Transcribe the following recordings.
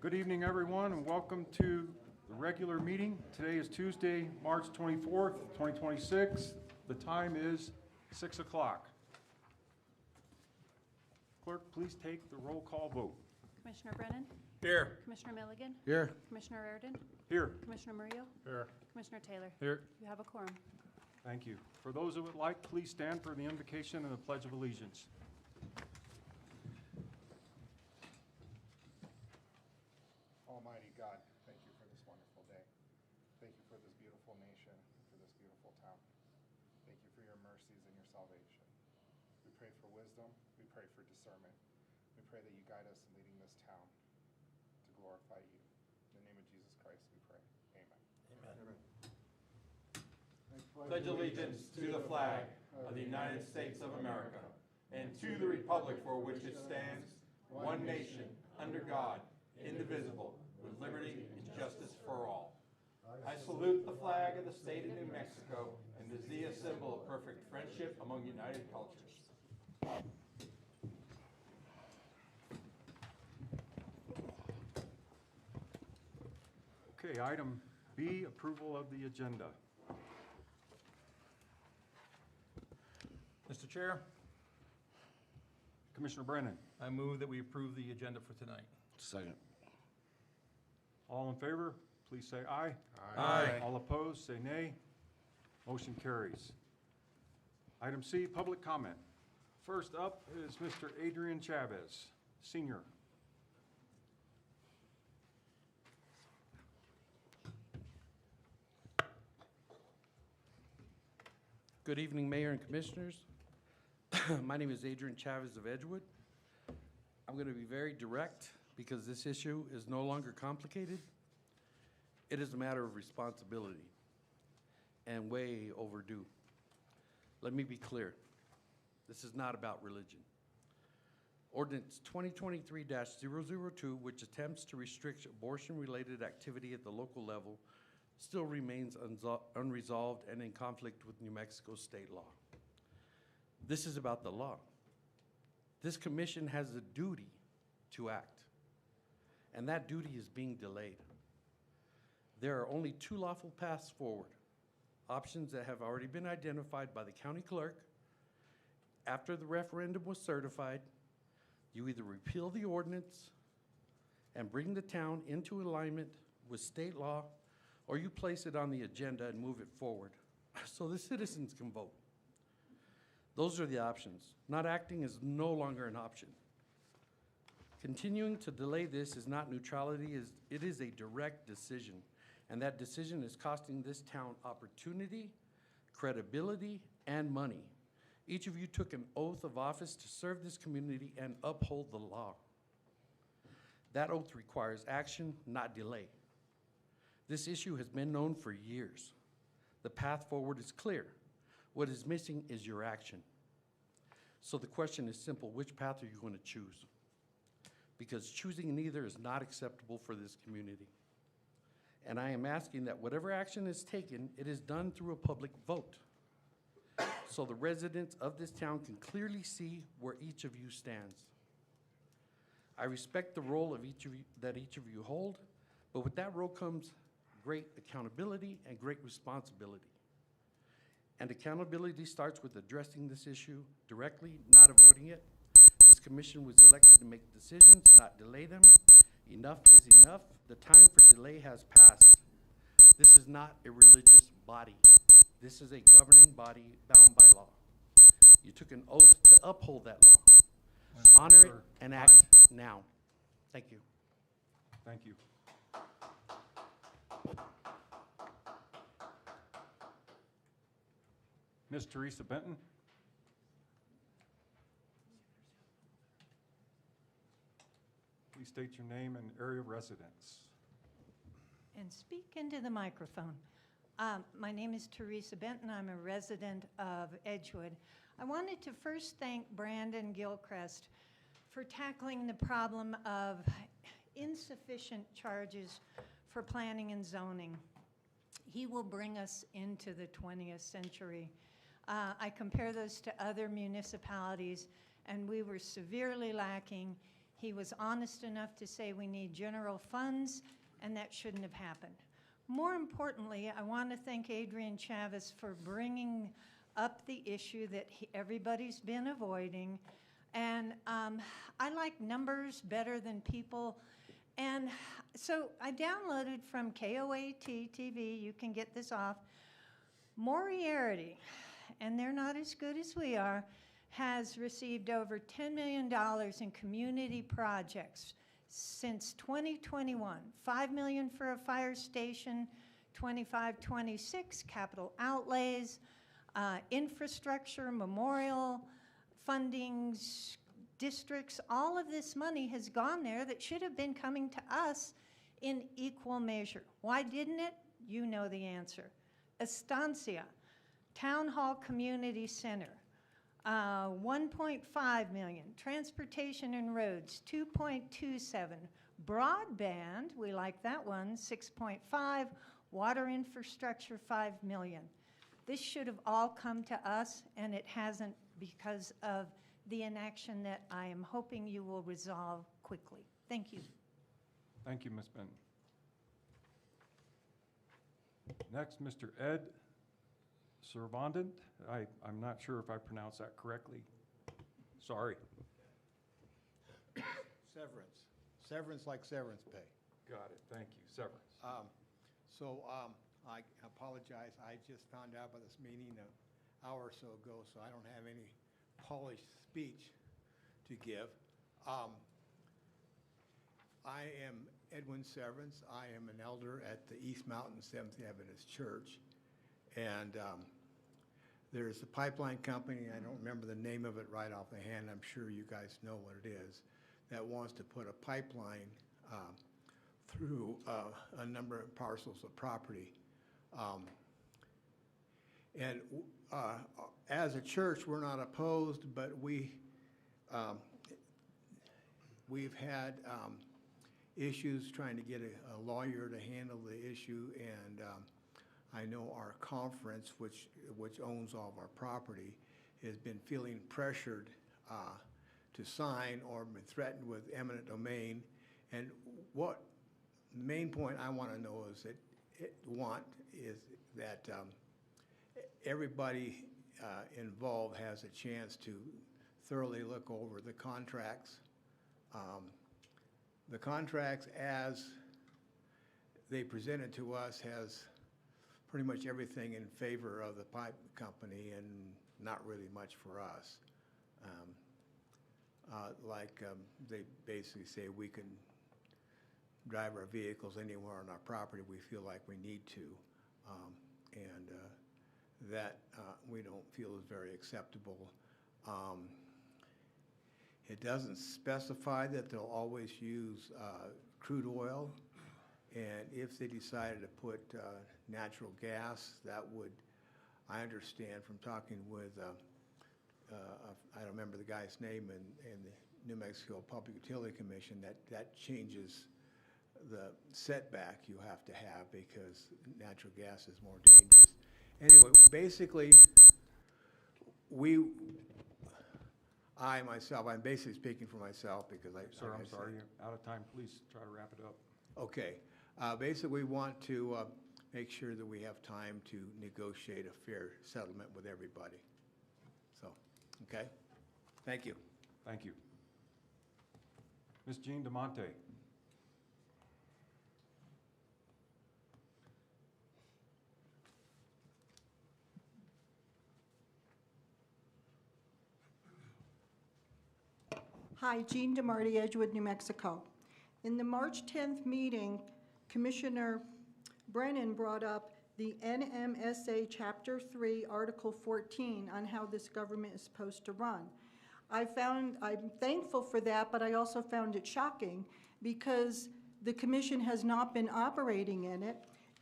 Good evening, everyone, and welcome to the regular meeting. Today is Tuesday, March 24th, 2026. The time is 6 o'clock. Clerk, please take the roll call vote. Commissioner Brennan? Here. Commissioner Milligan? Here. Commissioner Reardon? Here. Commissioner Murillo? Here. Commissioner Taylor? Here. You have a quorum. Thank you. For those who would like, please stand for the invocation and the Pledge of Allegiance. Almighty God, thank you for this wonderful day. Thank you for this beautiful nation, for this beautiful town. Thank you for your mercies and your salvation. We pray for wisdom. We pray for discernment. We pray that you guide us in leading this town to glorify you. In the name of Jesus Christ, we pray. Amen. Pledge allegiance to the flag of the United States of America and to the republic for which it stands, one nation, under God, indivisible, with liberty and justice for all. I salute the flag of the state of New Mexico and is the symbol of perfect friendship among united cultures. Okay, item B, approval of the agenda. Mr. Chair, Commissioner Brennan, I move that we approve the agenda for tonight. Second. all in favor, please say aye. Aye. All opposed, say nay. Motion carries. Item C, public comment. First up is Mr. Adrian Chavez, Senior. Good evening, Mayor and Commissioners. My name is Adrian Chavez of Edgewood. I'm going to be very direct because this issue is no longer complicated. It is a matter of responsibility and way overdue. Let me be clear. This is not about religion. Ordinance 2023-002, which attempts to restrict abortion-related activity at the local level, still remains unresolved and in conflict with New Mexico state law. This is about the law. This commission has a duty to act, and that duty is being delayed. There are only two lawful paths forward, options that have already been identified by the county clerk. After the referendum was certified, you either repeal the ordinance and bring the town into alignment with state law, or you place it on the agenda and move it forward so the citizens can vote. Those are the options. Not acting is no longer an option. Continuing to delay this is not neutrality, it is a direct decision, and that decision is costing this town opportunity, credibility, and money. Each of you took an oath of office to serve this community and uphold the law. That oath requires action, not delay. This issue has been known for years. The path forward is clear. What is missing is your action. So the question is simple: which path are you going to choose? Because choosing neither is not acceptable for this community. And I am asking that whatever action is taken, it is done through a public vote, so the residents of this town can clearly see where each of you stands. I respect the role of each of you hold, but with that role comes great accountability and great responsibility. And accountability starts with addressing this issue directly, not avoiding it. This commission was elected to make decisions, not delay them. Enough is enough. The time for delay has passed. This is not a religious body. This is a governing body bound by law. You took an oath to uphold that law. Honor it Sir, and time. act now. Thank you. Thank you. Ms. Teresa Benton? Please state your name and area of residence. And speak into the microphone. My name is Teresa Benton. I'm a resident of Edgewood. I wanted to first thank Brandon Gilchrist for tackling the problem of insufficient charges for planning and zoning. He will bring us into the 20th century. I compare those to other municipalities, and we were severely lacking. He was honest enough to say we need general funds, and that shouldn't have happened. More importantly, I want to thank Adrian Chavez for bringing up the issue that everybody's been avoiding. And I like numbers better than people. And so I downloaded from KOAT TV, you can get this off. Moriarty, and they're not as good as we are, has received over $10 million in community projects since 2021. $5 million for a fire station, 25-26 capital outlays, infrastructure, memorial fundings, districts. All of this money has gone there that should have been coming to us in equal measure. Why didn't it? You know the answer. Estancia, Town Hall Community Center, 1.5 million. Transportation and roads, 2.27. Broadband, we like that one, 6.5. Water infrastructure, 5 million. This should have all come to us, and it hasn't because of the inaction that I am hoping you will resolve quickly. Thank you. Thank you, Ms. Benton. Next, Mr. Ed Servandant. I'm not sure if I pronounced that correctly. Sorry. Severance. Severance like severance pay. Got it. Thank you. Severance. I apologize. I just found out about this meeting an hour or so ago, so I don't have any polished speech to give. I am Edwin Severance. I am an elder at the East Mountain Seventh Adventist Church. And there's a pipeline company, I don't remember the name of it right off the hand, I'm sure you guys know what it is, that wants to put a pipeline through a number of parcels of property. As a church, we're not opposed, but we've had issues trying to get a lawyer to handle the issue, and I know our conference, which owns all of our property, has been feeling pressured to sign or been threatened with eminent domain. And what the main point I want to know is that everybody involved has a chance to thoroughly look over the contracts. The contracts as they presented to us has pretty much everything in favor of the pipe company and not really much for us. They basically say we can drive our vehicles anywhere on our property we feel like we need to. That we don't feel is very acceptable. It doesn't specify that they'll always use crude oil, and if they decided to put natural gas, that would, I understand from talking with, I don't remember the guy's name in the New Mexico Public Utility Commission, that changes the setback you have to have because natural gas is more dangerous. Anyway, basically, I'm basically speaking for myself because Sir, I'm sorry, you're out of time. Please try to wrap it up. Okay. Basically, we want to make sure that we have time to negotiate a fair settlement with everybody. So, okay? Thank you. Thank you. Ms. Jean DeMonte. Hi, Jean DeMarty, Edgewood, New Mexico. In the March 10th meeting, Commissioner Brennan brought up the NMSA Chapter 3, Article 14 on how this government is supposed to run. I'm thankful for that, but I also found it shocking because the commission has not been operating in it.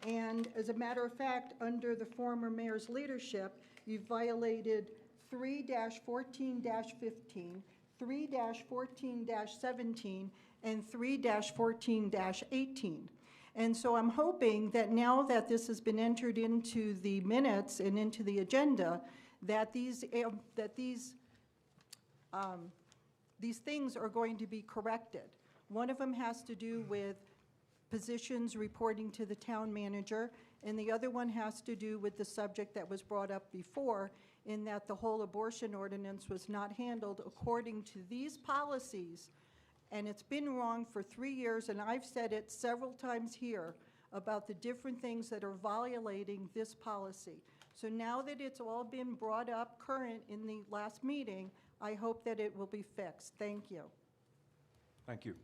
And as a matter of fact, under the former mayor's leadership, you've violated 3-14-15, 3-14-17, and 3-14-18. And so I'm hoping that now that this has been entered into the minutes and into the agenda, that these these things are going to be corrected. One of them has to do with positions reporting to the town manager, and the other one has to do with the subject that was brought up before, in that the whole abortion ordinance was not handled according to these policies. And it's been wrong for 3 years, and I've said it several times here about the different things that are violating this policy. So now that it's all been brought up current in the last meeting, I hope that it will be fixed. Thank you. Thank you.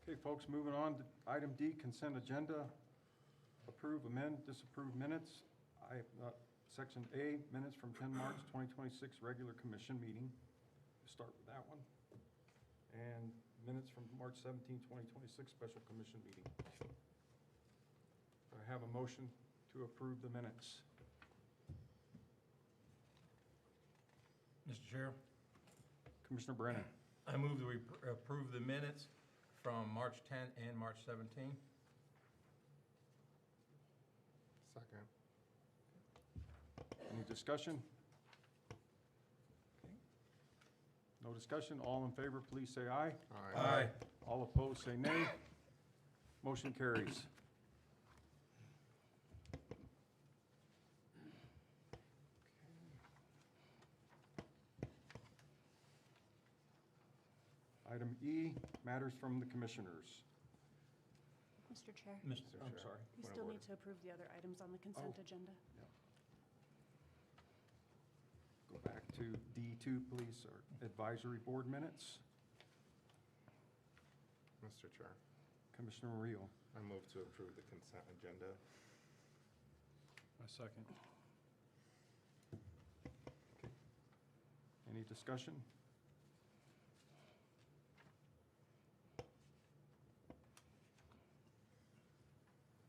Okay, folks, moving on to item D, consent agenda. Approve, amend, disapprove minutes. Section A, minutes from 10 March 2026 regular commission meeting. Start with that one. And minutes from March 17, 2026 special commission meeting. Do I have a motion to approve the minutes? Mr. Chair, Commissioner Brennan. I move that we approve the minutes from March 10 and March 17. Second. Any discussion? Okay. No discussion. All in favor, please say aye. Aye. All opposed, say nay. Motion carries. Item E, matters from the commissioners. Mr. Chair, I'm sorry. we still need to approve the other items on the consent agenda. Go back to D2, please, or advisory board minutes. Mr. Chair, Commissioner Murillo. I move to approve the consent agenda. A second. Any discussion?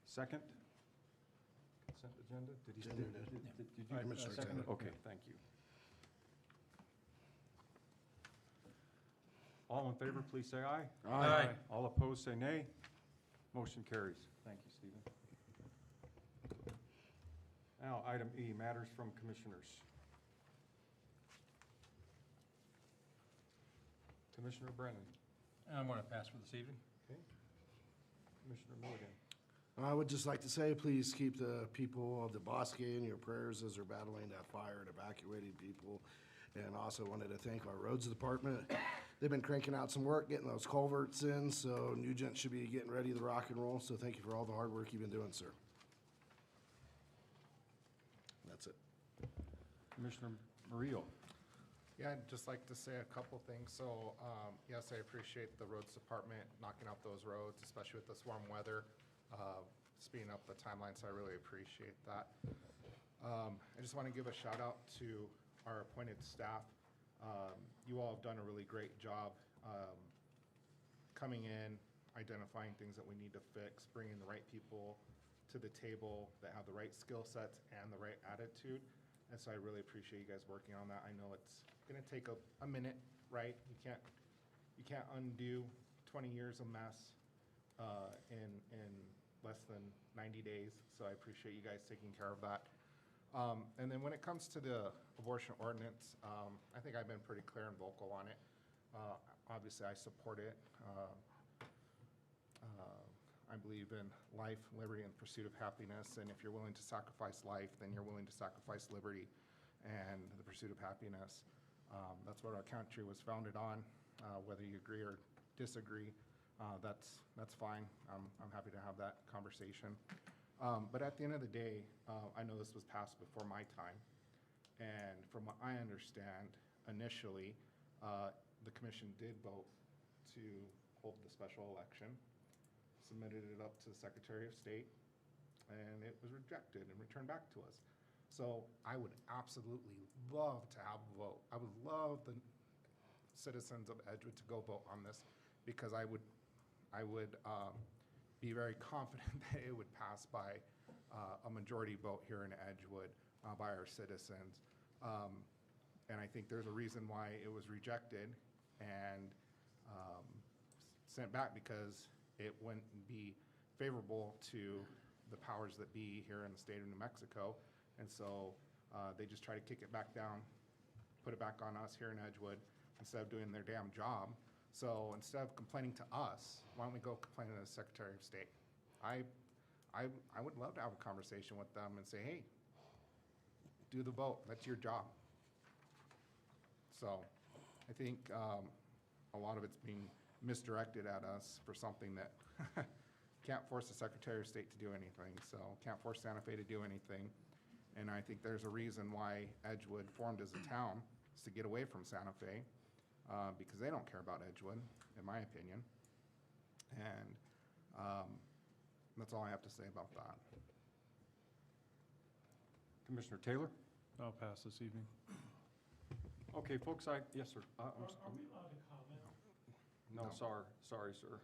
Second? Consent agenda? Did he? Did you? Commissioner second it? Taylor. Okay, thank you. All in favor, please say aye. Aye. All opposed, say nay. Motion carries. Thank you, Stephen. Now, item E, matters from commissioners. Commissioner Brennan. I'm going to pass for this evening. Okay. Commissioner Milligan. I would just like to say, please keep the people of the Bosque in your prayers as they're battling that fire and evacuating people. And also wanted to thank our roads department. They've been cranking out some work, getting those culverts in, so Nugent should be getting ready to rock and roll. So thank you for all the hard work you've been doing, sir. That's it. Commissioner Murillo. Yeah, I'd just like to say a couple things. So, yes, I appreciate the roads department knocking out those roads, especially with this warm weather, speeding up the timeline, so I really appreciate that. I just want to give a shout out to our appointed staff. You all have done a really great job coming in, identifying things that we need to fix, bringing the right people to the table that have the right skill sets and the right attitude. And so I really appreciate you guys working on that. I know it's gonna take a minute, right? You can't undo 20 years of mess in less than 90 days. So I appreciate you guys taking care of that. And then when it comes to the abortion ordinance, I think I've been pretty clear and vocal on it. Obviously, I support it. I believe in life, liberty, and pursuit of happiness. And if you're willing to sacrifice life, then you're willing to sacrifice liberty and the pursuit of happiness. That's what our country was founded on. Whether you agree or disagree, that's fine. I'm happy to have that conversation. But at the end of the day, I know this was passed before my time. And from what I understand, initially, the commission did vote to hold the special election, submitted it up to the Secretary of State, and it was rejected and returned back to us. So I would absolutely love to have a vote. I would love the citizens of Edgewood to go vote on this, because I would be very confident that it would pass by a majority vote here in Edgewood by our citizens. And I think there's a reason why it was rejected and sent back, because it wouldn't be favorable to the powers that be here in the state of New Mexico. And so They just try to kick it back down, put it back on us here in Edgewood instead of doing their damn job. So instead of complaining to us, why don't we go complain to the Secretary of State? I would love to have a conversation with them and say, hey, do the vote. That's your job. So I think a lot of it's being misdirected at us for something that can't force the Secretary of State to do anything. So can't force Santa Fe to do anything. And I think there's a reason why Edgewood formed as a town, is to get away from Santa Fe, because they don't care about Edgewood, in my opinion. And that's all I have to say about that. Commissioner Taylor? I'll pass this evening. Okay, folks, yes, sir. Are we allowed to comment? No, sorry, sir.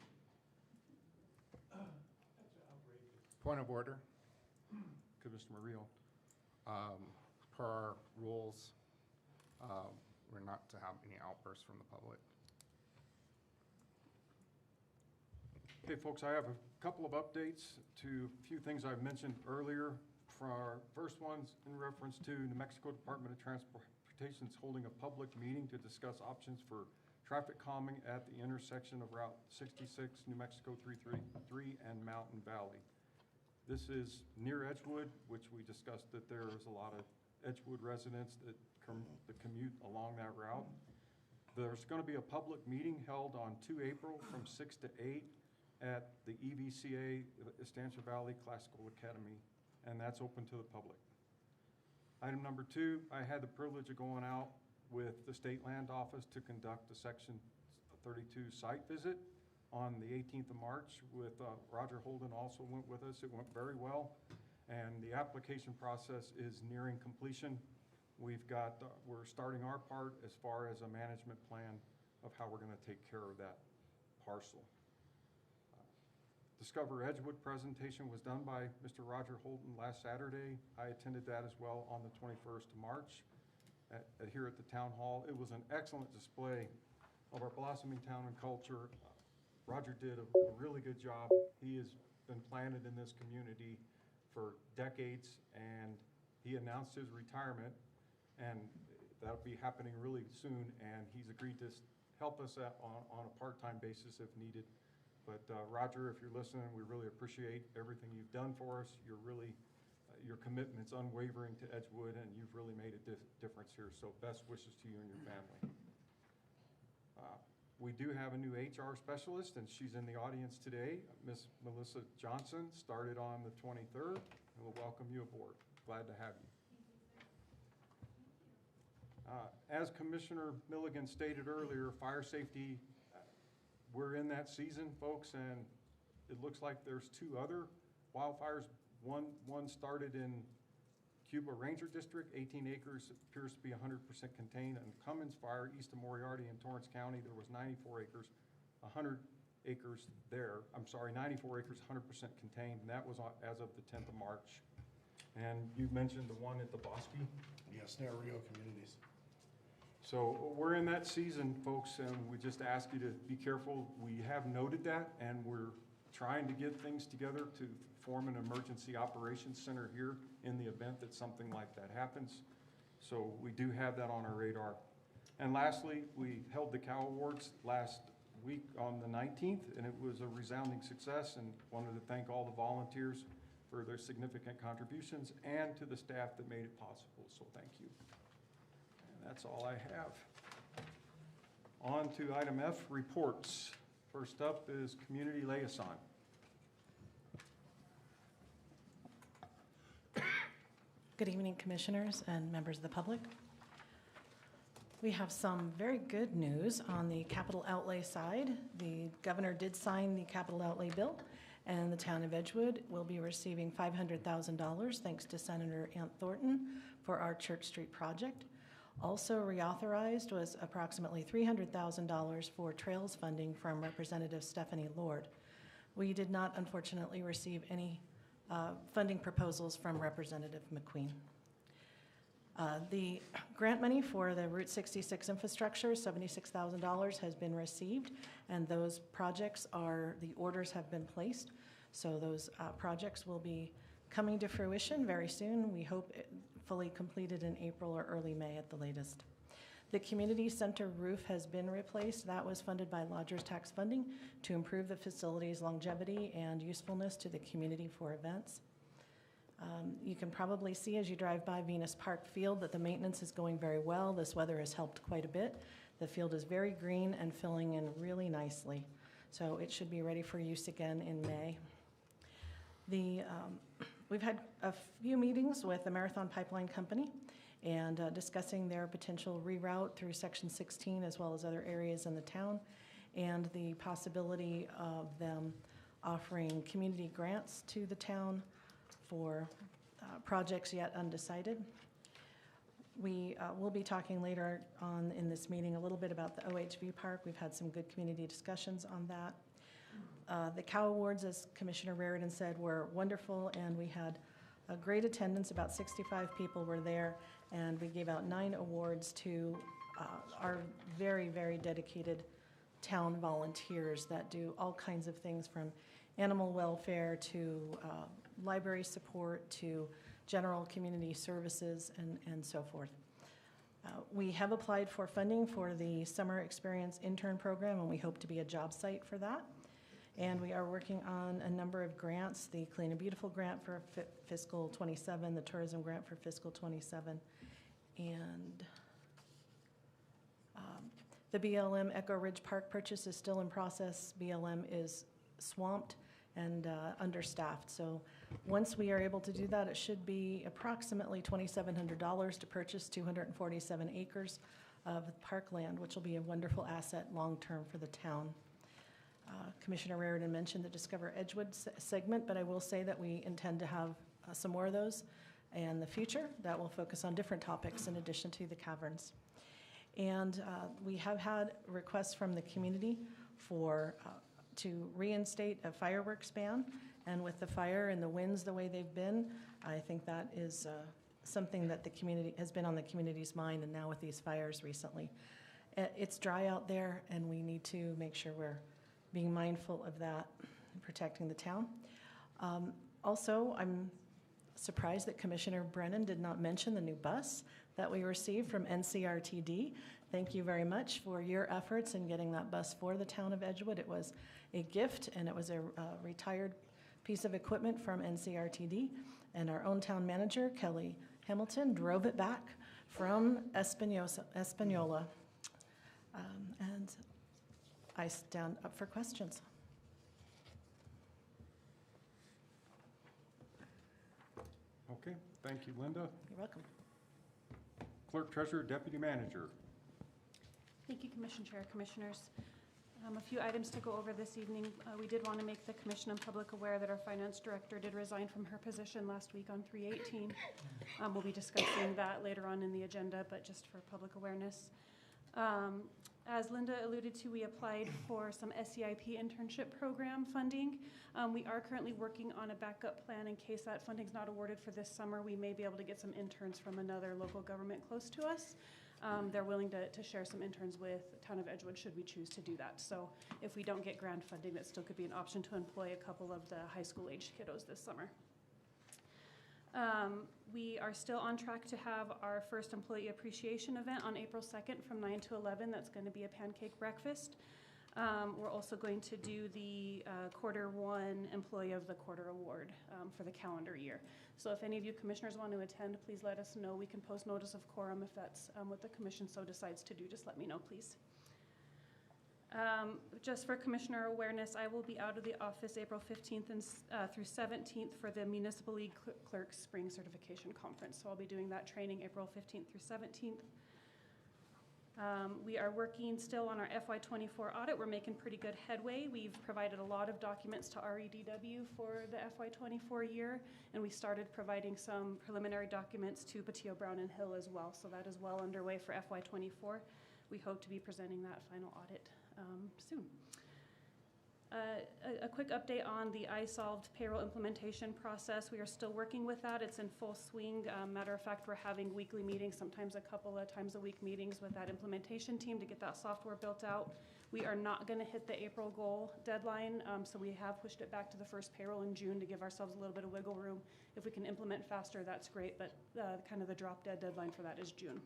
That's outrageous. Point of order. Commissioner Murillo. Per our rules, we're not to have any outbursts from the public. Okay, folks, I have a couple of updates to a few things I've mentioned earlier. For our first one's in reference to New Mexico Department of Transportation's holding a public meeting to discuss options for traffic calming at the intersection of Route 66, New Mexico 333, and Mountain Valley. This is near Edgewood, which we discussed that there is a lot of Edgewood residents that commute along that route. There's going to be a public meeting held on 2 April from 6 to 8 at the EVCA, Estancia Valley Classical Academy, and that's open to the public. Item number 2, I had the privilege of going out with the State Land Office to conduct a Section 32 site visit on the 18th of March with Roger Holden also went with us. It went very well, and the application process is nearing completion. We're starting our part as far as a management plan of how we're going to take care of that parcel. Discover Edgewood presentation was done by Mr. Roger Holden last Saturday. I attended that as well on the 21st of March here at the Town Hall. It was an excellent display of our blossoming town and culture. Roger did a really good job. He has been planted in this community for decades, and he announced his retirement, and that'll be happening really soon, and he's agreed to help us on a part-time basis if needed. But Roger, if you're listening, we really appreciate everything you've done for us. Your commitment's unwavering to Edgewood, and you've really made a difference here, so best wishes to you and your family. We do have a new HR specialist, and she's in the audience today. Miss Melissa Johnson started on the 23rd, and we'll welcome you aboard. Glad to have you. As Commissioner Milligan stated earlier, fire safety, we're in that season, folks, and it looks like there's 2 other wildfires. One started in Cuba Ranger District, 18 acres, appears to be 100% contained. And Cummins Fire, east of Moriarty in Torrance County, there was 94 acres, 100 acres there. 94 acres, 100% contained, and that was as of the 10th of March. And you mentioned the one at the Bosque. Yes, Snare Rio Communities. So we're in that season, folks, and we just ask you to be careful. We have noted that, and we're trying to get things together to form an emergency operations center here in the event that something like that happens. So we do have that on our radar. And lastly, we held the Cow Awards last week on the 19th, and it was a resounding success, and wanted to thank all the volunteers for their significant contributions and to the staff that made it possible, so thank you. And that's all I have. On to item F, reports. First up is Community Liaison. Good evening, Commissioners and members of the public. We have some very good news on the capital outlay side. The governor did sign the capital outlay bill, and the town of Edgewood will be receiving $500,000 thanks to Senator Ant Thornton for our Church Street project. Also reauthorized was approximately $300,000 for trails funding from Representative Stephanie Lord. We did not, unfortunately, receive any funding proposals from Representative McQueen. The grant money for the Route 66 infrastructure, $76,000, has been received, and those projects the orders have been placed. So those projects will be coming to fruition very soon. We hope fully completed in April or early May at the latest. The community center roof has been replaced. That was funded by lodgers tax funding to improve the facility's longevity and usefulness to the community for events. You can probably see as you drive by Venus Park Field that the maintenance is going very well. This weather has helped quite a bit. The field is very green and filling in really nicely. So it should be ready for use again in May. We've had a few meetings with the Marathon Pipeline Company and discussing their potential reroute through Section 16 as well as other areas in the town, and the possibility of them offering community grants to the town for projects yet undecided. We will be talking later on in this meeting a little bit about the OHV Park. We've had some good community discussions on that. The Cow Awards, as Commissioner Raridan said, were wonderful, and we had a great attendance. About 65 people were there, and we gave out 9 awards to our very, very dedicated town volunteers that do all kinds of things, from animal welfare to library support to general community services and so forth. We have applied for funding for the Summer Experience Intern Program, and we hope to be a job site for that. And we are working on a number of grants, the Clean and Beautiful grant for fiscal 27, the tourism grant for fiscal 27, and the BLM Echo Ridge Park purchase is still in process. BLM is swamped and understaffed. So once we are able to do that, it should be approximately $2,700 to purchase 247 acres of parkland, which will be a wonderful asset long-term for the town. Commissioner Raridan mentioned the Discover Edgewood segment, but I will say that we intend to have some more of those in the future that will focus on different topics in addition to the caverns. And we have had requests from the community for to reinstate a fireworks ban, and with the fire and the winds the way they've been, I think that is something that the community has been on the community's mind, and now with these fires recently. It's dry out there, and we need to make sure we're being mindful of that and protecting the town. Also, I'm surprised that Commissioner Brennan did not mention the new bus that we received from NCRTD. Thank you very much for your efforts in getting that bus for the town of Edgewood. It was a gift, and it was a retired piece of equipment from NCRTD, and our own town manager, Kelly Hamilton, drove it back from Espanola. And I stand up for questions. Okay, thank you, Linda. You're welcome. Clerk Treasurer, Deputy Manager. Thank you, Commission Chair, Commissioners. A few items to go over this evening. We did want to make the Commission and public aware that our Finance Director did resign from her position last week on 3/18. We'll be discussing that later on in the agenda, but just for public awareness. As Linda alluded to, we applied for some SEIP internship program funding. We are currently working on a backup plan in case that funding's not awarded for this summer. We may be able to get some interns from another local government close to us. They're willing to share some interns with Town of Edgewood should we choose to do that. So if we don't get grant funding, that still could be an option to employ a couple of the high school age kiddos this summer. We are still on track to have our first employee appreciation event on April 2nd from 9 to 11. That's going to be a pancake breakfast. We're also going to do the Q1 Employee of the Quarter Award for the calendar year. So if any of you commissioners want to attend, please let us know. We can post notice of quorum if that's what the commission so decides to do. Just let me know, please. Just for commissioner awareness, I will be out of the office April 15th and through 17th for the Municipal League Clerks Spring Certification Conference. So I'll be doing that training April 15th through 17th. We are working still on our FY24 audit. We're making pretty good headway. We've provided a lot of documents to REDW for the FY24 year, and we started providing some preliminary documents to Patillo, Brown and Hill as well. So that is well underway for FY24. We hope to be presenting that final audit soon. A quick update on the iSolved payroll implementation process. We are still working with that. It's in full swing. Matter of fact, we're having weekly meetings, sometimes a couple of times a week meetings with that implementation team to get that software built out. We are not going to hit the April goal deadline, so we have pushed it back to the first payroll in June to give ourselves a little bit of wiggle room. If we can implement faster, that's great, but kind of the drop dead deadline for that is June.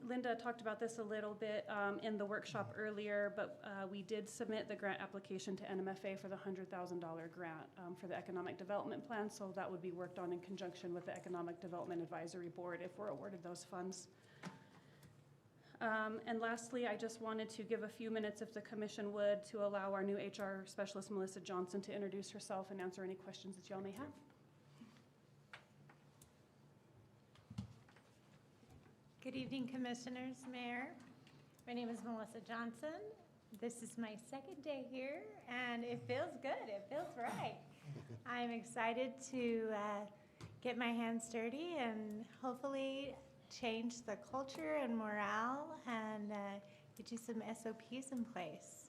Linda talked about this a little bit in the workshop earlier, but we did submit the grant application to NMFA for the $100,000 grant for the Economic Development Plan, so that would be worked on in conjunction with the Economic Development Advisory Board if we're awarded those funds. And lastly, I just wanted to give a few minutes, if the commission would, to allow our new HR specialist, Melissa Johnson, to introduce herself and answer any questions that y'all may have. Good evening, Commissioners, Mayor. My name is Melissa Johnson. This is my second day here, and it feels good. It feels right. I'm excited to get my hands dirty and hopefully change the culture and morale and get you some SOPs in place.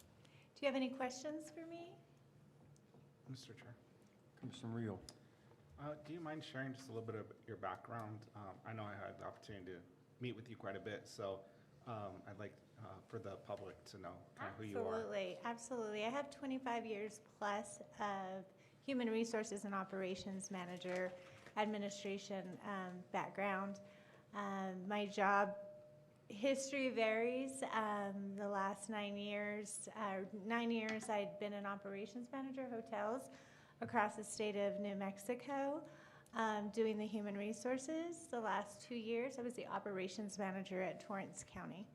Do you have any questions for me? Mr. Chair. Commissioner Reel. Do you mind sharing just a little bit of your background? I know I had the opportunity to meet with you quite a bit, so I'd like for the public to know kind of who you are. Absolutely, absolutely. I have 25 years plus of human resources and operations manager, administration background. My job history varies. The last 9 years, I'd been an operations manager, hotels, across the state of New Mexico. Doing the human resources. The last 2 years, I was the operations manager at Torrance County.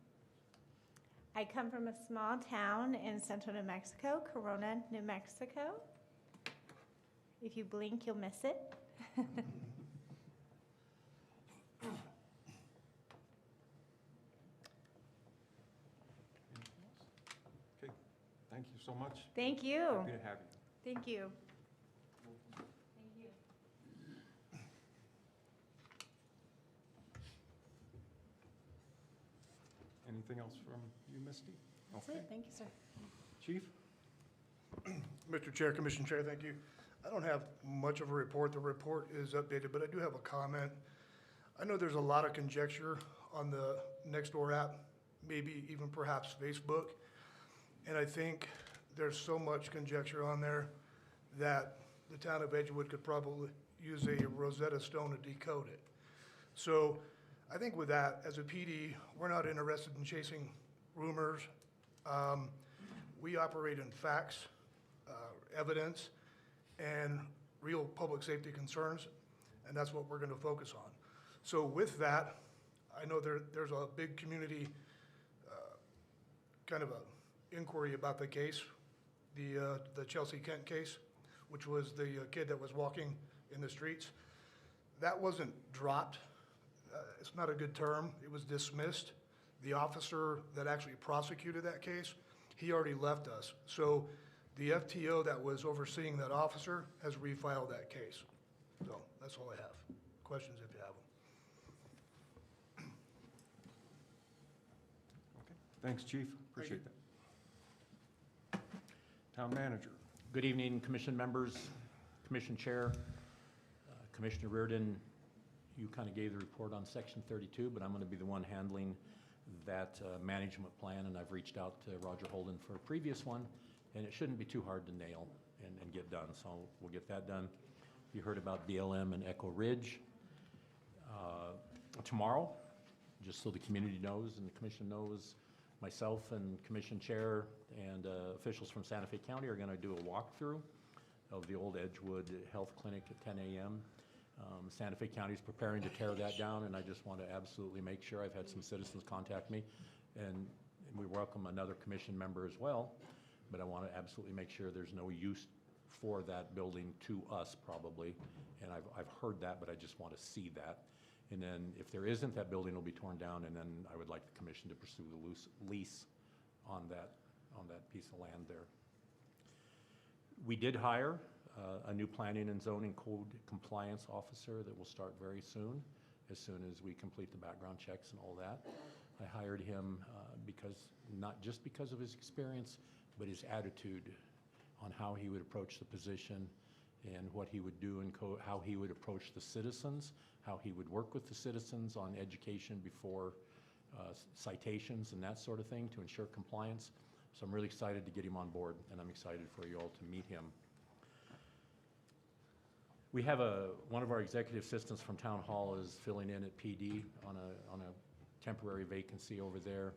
I come from a small town in central New Mexico, Corona, New Mexico. If you blink, you'll miss it. Okay, thank you so much. Thank you. Happy to have you. Thank you. Anything else from you, Misty? That's Okay. it. Thank you, sir. Chief? Mr. Chair, Commission Chair, thank you. I don't have much of a report. The report is updated, but I do have a comment. I know there's a lot of conjecture on the Nextdoor app, maybe even perhaps Facebook. And I think there's so much conjecture on there that the town of Edgewood could probably use a Rosetta Stone to decode it. So I think with that, as a PD, we're not interested in chasing rumors. We operate in facts, evidence, and real public safety concerns, and that's what we're going to focus on. So with that, I know there's a big community kind of a inquiry about the case, the Chelsea Kent case, which was the kid that was walking in the streets. That wasn't dropped. It's not a good term. It was dismissed. The officer that actually prosecuted that case, he already left us. So the FTO that was overseeing that officer has refiled that case. So that's all I have. Questions if you have them. Okay. Thanks, Chief. Appreciate that. Town Manager. Good evening, Commission members, Commission Chair, Commissioner Reardon. You kind of gave the report on Section 32, but I'm going to be the one handling that management plan, and I've reached out to Roger Holden for a previous one, and it shouldn't be too hard to nail and get done, so we'll get that done. You heard about BLM and Echo Ridge. Tomorrow, just so the community knows and the Commission knows, myself and Commission Chair and officials from Santa Fe County are going to do a walkthrough of the old Edgewood Health Clinic at 10 a.m. Santa Fe County is preparing to tear that down, and I just want to absolutely make sure. I've had some citizens contact me, and we welcome another commission member as well, but I want to absolutely make sure there's no use for that building to us probably, and I've heard that, but I just want to see that. And then if there isn't, that building will be torn down, and then I would like the commission to pursue the lease on that piece of land there. We did hire a new planning and zoning code compliance officer that will start very soon. as soon as we complete the background checks and all that. I hired him not just because of his experience, but his attitude on how he would approach the position and what he would do and how he would approach the citizens, how he would work with the citizens on education before citations and that sort of thing to ensure compliance. So I'm really excited to get him on board, and I'm excited for you all to meet him. We have one of our executive assistants from Town Hall is filling in at PD on a temporary vacancy over there.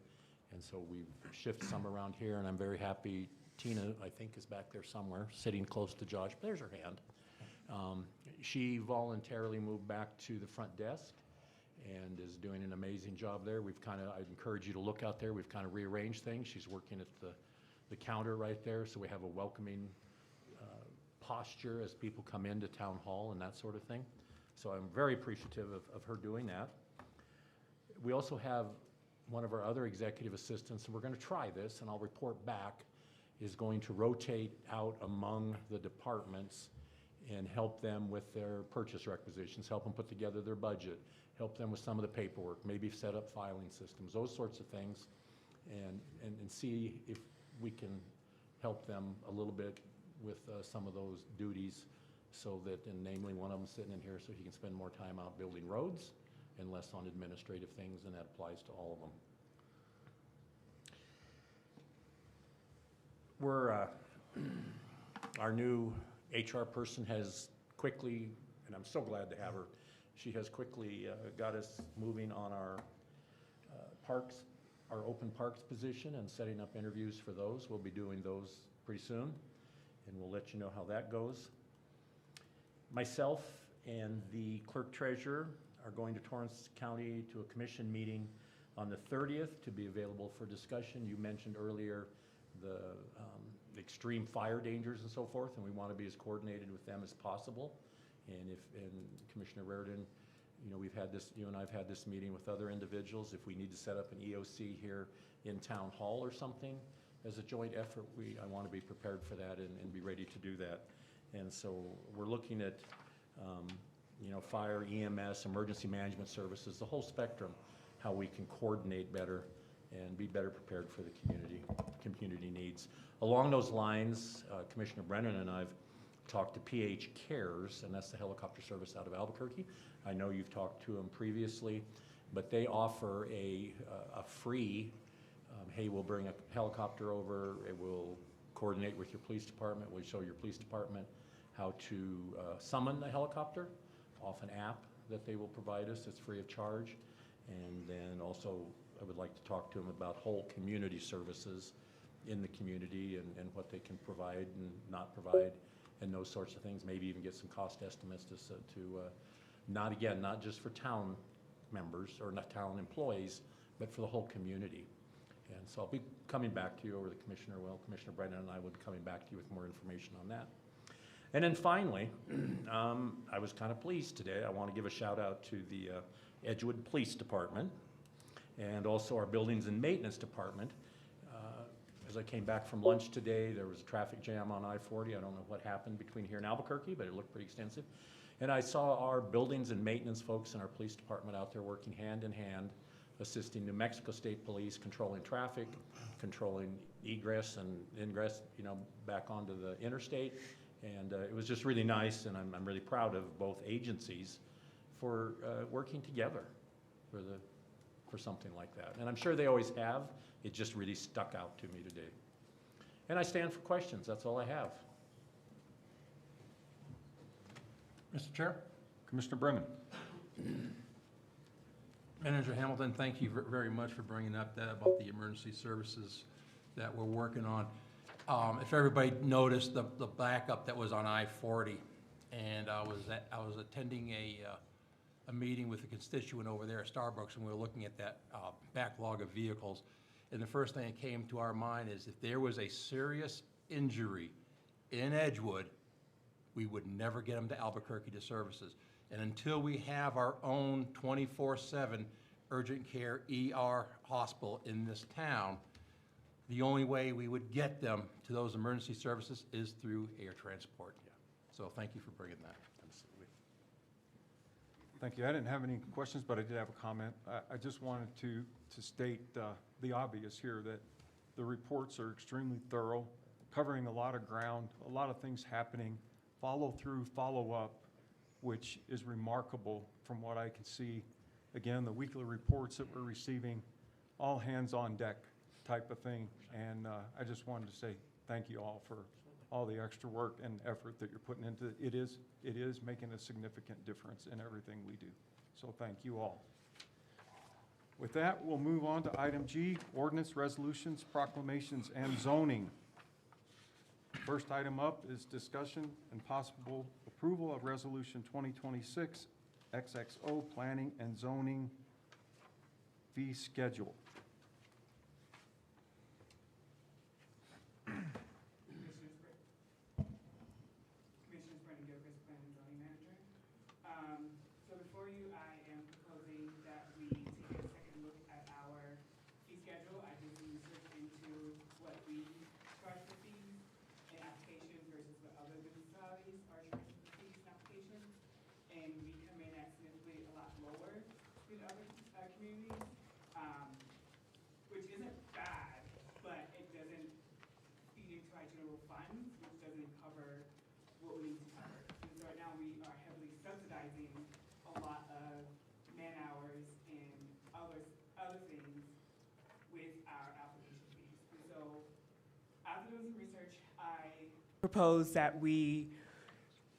And so we've shifted some around here, and I'm very happy. Tina, I think, is back there somewhere, sitting close to Josh. There's her hand. She voluntarily moved back to the front desk and is doing an amazing job there. I'd encourage you to look out there. We've kind of rearranged things. She's working at the counter right there, so we have a welcoming posture as people come into Town Hall and that sort of thing. So I'm very appreciative of her doing that. We also have one of our other executive assistants, and we're going to try this, and I'll report back, is going to rotate out among the departments and help them with their purchase requisitions, help them put together their budget, help them with some of the paperwork, maybe set up filing systems, those sorts of things, and see if we can help them a little bit with some of those duties, so that, and namely one of them sitting in here so he can spend more time out building roads and less on administrative things, and that applies to all of them. Our new HR person has quickly, and I'm so glad to have her, she has quickly got us moving on our parks, our open parks position, and setting up interviews for those. We'll be doing those pretty soon, and we'll let you know how that goes. Myself and the clerk treasurer are going to Torrance County to a commission meeting on the 30th to be available for discussion. You mentioned earlier the extreme fire dangers and so forth, and we want to be as coordinated with them as possible. And Commissioner Reardon, you know, you and I've had this meeting with other individuals. If we need to set up an EOC here in Town Hall or something as a joint effort, I want to be prepared for that and be ready to do that. And so we're looking at, you know, fire, EMS, emergency management services, the whole spectrum, how we can coordinate better and be better prepared for the community needs. Along those lines, Commissioner Brennan and I've talked to PH Cares, and that's the helicopter service out of Albuquerque. I know you've talked to them previously, but they offer a free, hey, we'll bring a helicopter over, it will coordinate with your police department, we'll show your police department how to summon the helicopter off an app that they will provide us. It's free of charge. And then also, I would like to talk to them about whole community services in the community and what they can provide and not provide and those sorts of things. Maybe even get some cost estimates to not just for town members or not town employees, but for the whole community. And so I'll be coming back to you, or Commissioner Brennan and I will be coming back to you with more information on that. And then finally, I was kind of pleased today. I want to give a shout out to the Edgewood Police Department and also our Buildings and Maintenance Department. As I came back from lunch today, there was a traffic jam on I-40. I don't know what happened between here and Albuquerque, but it looked pretty extensive. And I saw our buildings and maintenance folks and our police department out there working hand in hand, assisting New Mexico State Police, controlling traffic, controlling egress and ingress, you know, back onto the interstate. And it was just really nice, and I'm really proud of both agencies for working together for something like that. And I'm sure they always have. It just really stuck out to me today. And I stand for questions. That's all I have. Mr. Chair? Commissioner Brennan. Manager Hamilton, thank you very much for bringing up that about the emergency services that we're working on. If everybody noticed the backup that was on I-40, and I was attending a meeting with a constituent over there at Starbucks, and we were looking at that backlog of vehicles. And the first thing that came to our mind is if there was a serious injury in Edgewood, we would never get them to Albuquerque to services. And until we have our own 24/7 urgent care ER hospital in this town, the only way we would get them to those emergency services is through air transport. Yeah. So thank you for bringing that. Absolutely. Thank you. I didn't have any questions, but I did have a comment. I just wanted to state the obvious here, that the reports are extremely thorough, covering a lot of ground, a lot of things happening, follow through, follow up, which is remarkable from what I can see. Again, the weekly reports that we're receiving, all hands on deck type of thing. And I just wanted to say thank you all for all the extra work and effort that you're putting into it. It is making a significant difference in everything we do. So thank you all. With that, we'll move on to item G, ordinance, resolutions, proclamations, and zoning. First item up is discussion and possible approval of Resolution 2026 XXO Planning and Zoning Fee Schedule. Commissioners, Brendan Gilchrist, Planning and Zoning Manager. So before you, I am proposing that we take a second look at our fee schedule. I did some research into what we charge for fees and applications versus what other municipalities are charging for fees and applications. And we come in at significantly a lot lower than other communities, which isn't bad, but it doesn't feed into our general funds, which doesn't cover what we need to cover. And so right now, we are heavily subsidizing a lot of man hours and other things with our application fees. And so after doing some research, I propose that we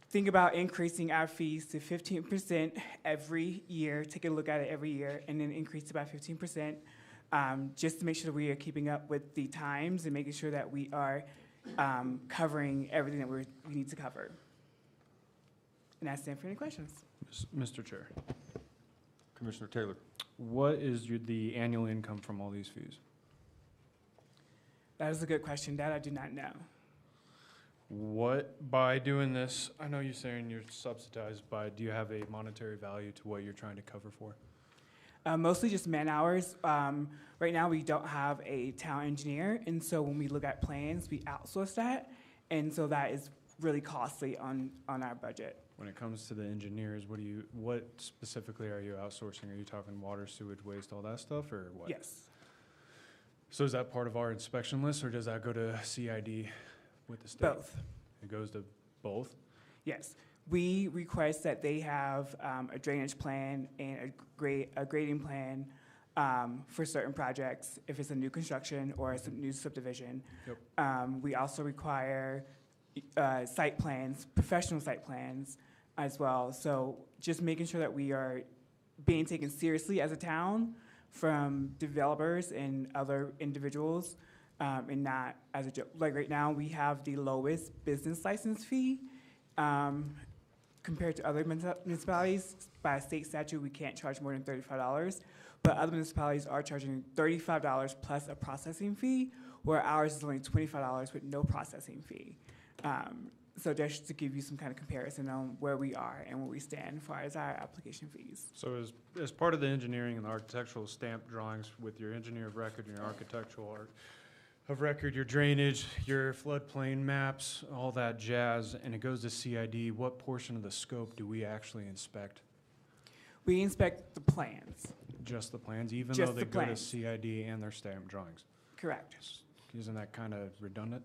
think about increasing our fees to 15% every year, take a look at it every year, and then increase it by 15%, just to make sure that we are keeping up with the times and making sure that we are covering everything that we need to cover. And I stand for any questions. Mr. Chair, Commissioner Taylor. what is the annual income from all these fees? That is a good question. That I do not know. What, by doing this, I know you're saying you're subsidized by, do you have a monetary value to what you're trying to cover for? Mostly just man hours. Right now, we don't have a town engineer, and so when we look at plans, we outsource that, and so that is really costly on our budget. When it comes to the engineers, what specifically are you outsourcing? Are you talking water, sewage, waste, all that stuff, or what? Yes. So is that part of our inspection list, or does that go to CID with the state? Both. It goes to both? Yes. We request that they have a drainage plan and a grading plan for certain projects, if it's a new construction or a new subdivision. Yep. We also require site plans, professional site plans as well. So just making sure that we are being taken seriously as a town from developers and other individuals, and not as a joke. Like right now, we have the lowest business license fee. Compared to other municipalities, by state statute, we can't charge more than $35, but other municipalities are charging $35 plus a processing fee, where ours is only $25 with no processing fee. So just to give you some kind of comparison on where we are and where we stand as far as our application fees. So as part of the engineering and the architectural stamp drawings with your engineer of record and your architectural art of record, your drainage, your floodplain maps, all that jazz, and it goes to CID, what portion of the scope do we actually inspect? We inspect the plans. Just the plans, even Just though they the go to plans. CID and their stamp drawings? Correct. Isn't that kind of redundant?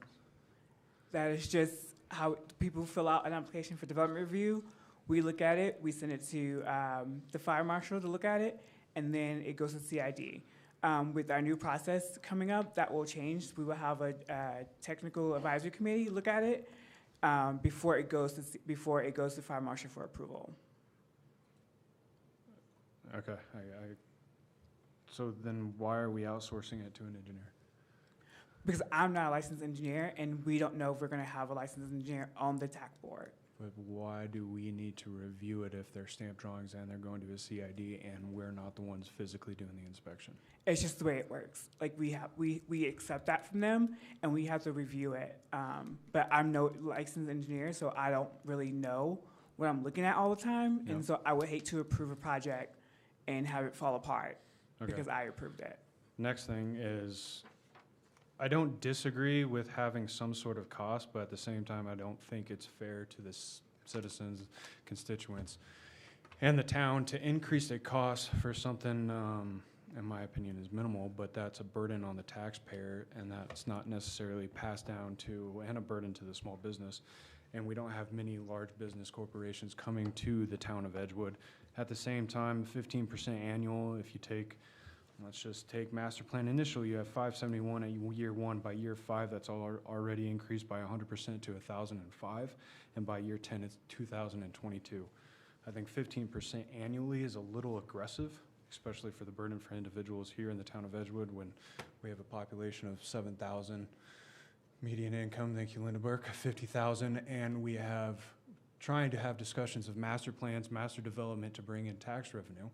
That is just how people fill out an application for development review. We look at it, we send it to the fire marshal to look at it, and then it goes to CID. With our new process coming up, that will change. We will have a technical advisory committee look at it before it goes to fire marshal for approval. Okay, so then why are we outsourcing it to an engineer? Because I'm not a licensed engineer, and we don't know if we're going to have a licensed engineer on the TAC board. But why do we need to review it if they're stamp drawings and they're going to a CID and we're not the ones physically doing the inspection? It's just the way it works. Like we accept that from them, and we have to review it. But I'm no licensed engineer, so I don't really know what I'm looking at all the time. Yeah. And so I would hate to approve a project and have it fall apart Okay. because I approved it. Next thing is, I don't disagree with having some sort of cost, but at the same time, I don't think it's fair to the citizens, constituents. and the town to increase their costs for something, in my opinion, is minimal, but that's a burden on the taxpayer, and that's not necessarily passed down to, and a burden to the small business. And we don't have many large business corporations coming to the town of Edgewood. At the same time, 15% annual, if you take, let's just take master plan initial, you have 571 at year 1. By year 5, that's already increased by 100% to 1,005, and by year 10, it's 2,022. I think 15% annually is a little aggressive, especially for the burden for individuals here in the town of Edgewood when we have a population of 7,000, median income, thank you, Linda Burke, 50,000, and we have trying to have discussions of master plans, master development to bring in tax revenue.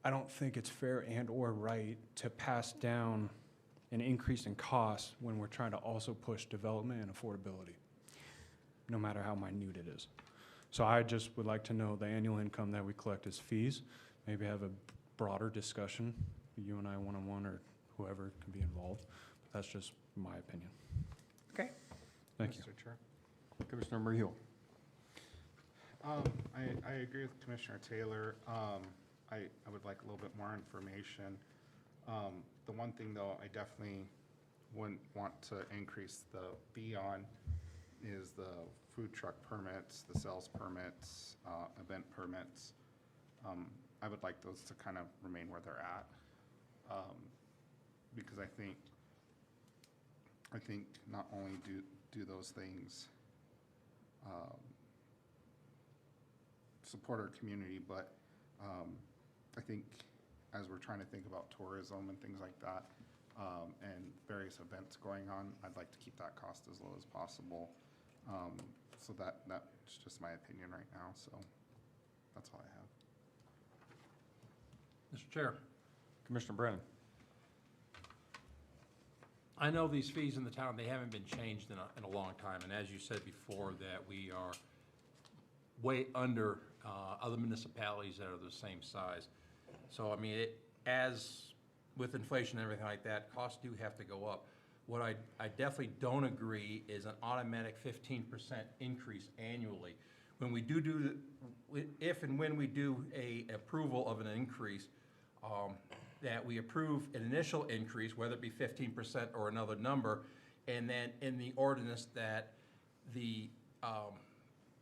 I don't think it's fair and or right to pass down an increase in costs when we're trying to also push development and affordability, no matter how minute it is. So I just would like to know the annual income that we collect as fees, maybe have a broader discussion, you and I one-on-one or whoever can be involved. That's just my opinion. Okay. Thank you. Mr. Chair. Commissioner Murhill. I agree with Commissioner Taylor. I would like a little bit more information. The one thing, though, I definitely wouldn't want to increase the fee on is the food truck permits, the sales permits, event permits. I would like those to kind of remain where they're at, because I think not only do those things support our community, but I think as we're trying to think about tourism and things like that, and various events going on, I'd like to keep that cost as low as possible. So that's just my opinion right now, so that's all I have. Mr. Chair, Commissioner Brennan. I know these fees in the town, they haven't been changed in a long time, and as you said before, that we are way under other municipalities that are the same size. So, I mean, as with inflation and everything like that, costs do have to go up. What I definitely don't agree is an automatic 15% increase annually. When we if and when we do a approval of an increase, that we approve an initial increase, whether it be 15% or another number, and then in the ordinance that the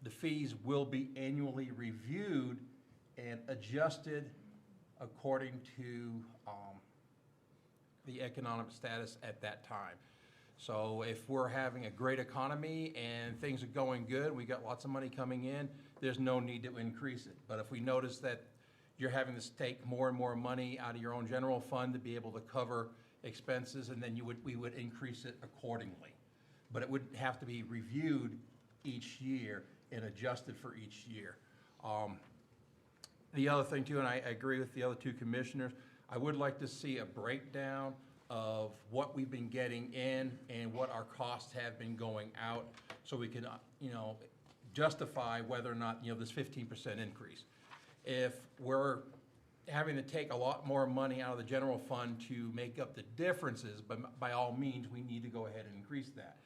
fees will be annually reviewed and adjusted according to the economic status at that time. So if we're having a great economy and things are going good, we got lots of money coming in, there's no need to increase it. But if we notice that you're having to take more and more money out of your own general fund to be able to cover expenses, and then we would increase it accordingly. But it would have to be reviewed each year and adjusted for each year. The other thing too, and I agree with the other two commissioners, I would like to see a breakdown of what we've been getting in and what our costs have been going out, so we can, justify whether or not, this 15% increase. If we're having to take a lot more money out of the general fund to make up the differences, but by all means, we need to go ahead and increase that.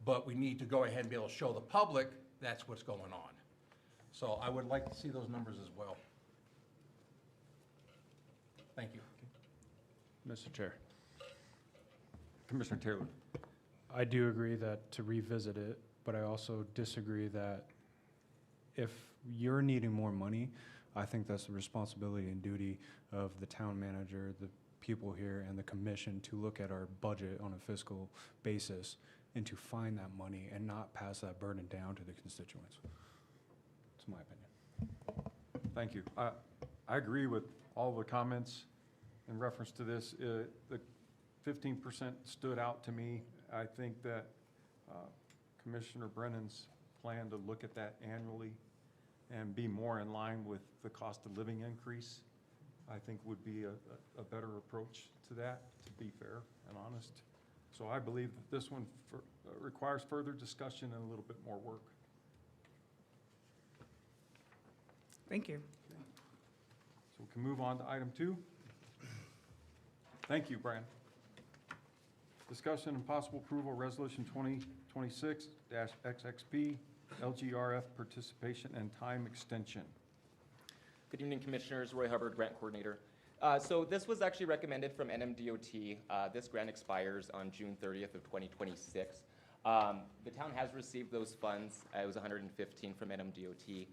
But we need to go ahead and be able to show the public that's what's going on. So I would like to see those numbers as well. Thank you. Mr. Chair. Commissioner Taylor. I do agree that to revisit it, but I also disagree that if you're needing more money, I think that's the responsibility and duty of the town manager, the people here, and the commission to look at our budget on a fiscal basis and to find that money and not pass that burden down to the constituents. That's my opinion. Thank you. I agree with all the comments in reference to this. The 15% stood out to me. I think that Commissioner Brennan's plan to look at that annually and be more in line with the cost of living increase, I think would be a better approach to that, to be fair and honest. So I believe that this one requires further discussion and a little bit more work. Thank you. So we can move on to item 2. Thank you, Brian. Discussion and possible approval, resolution 2026-XXP, LGRF participation and time extension. Good evening, Commissioners. Roy Hubbard, Grant Coordinator. So this was actually recommended from NMDOT. This grant expires on June 30th of 2026. The town has received those funds. It was 115 from NMDOT.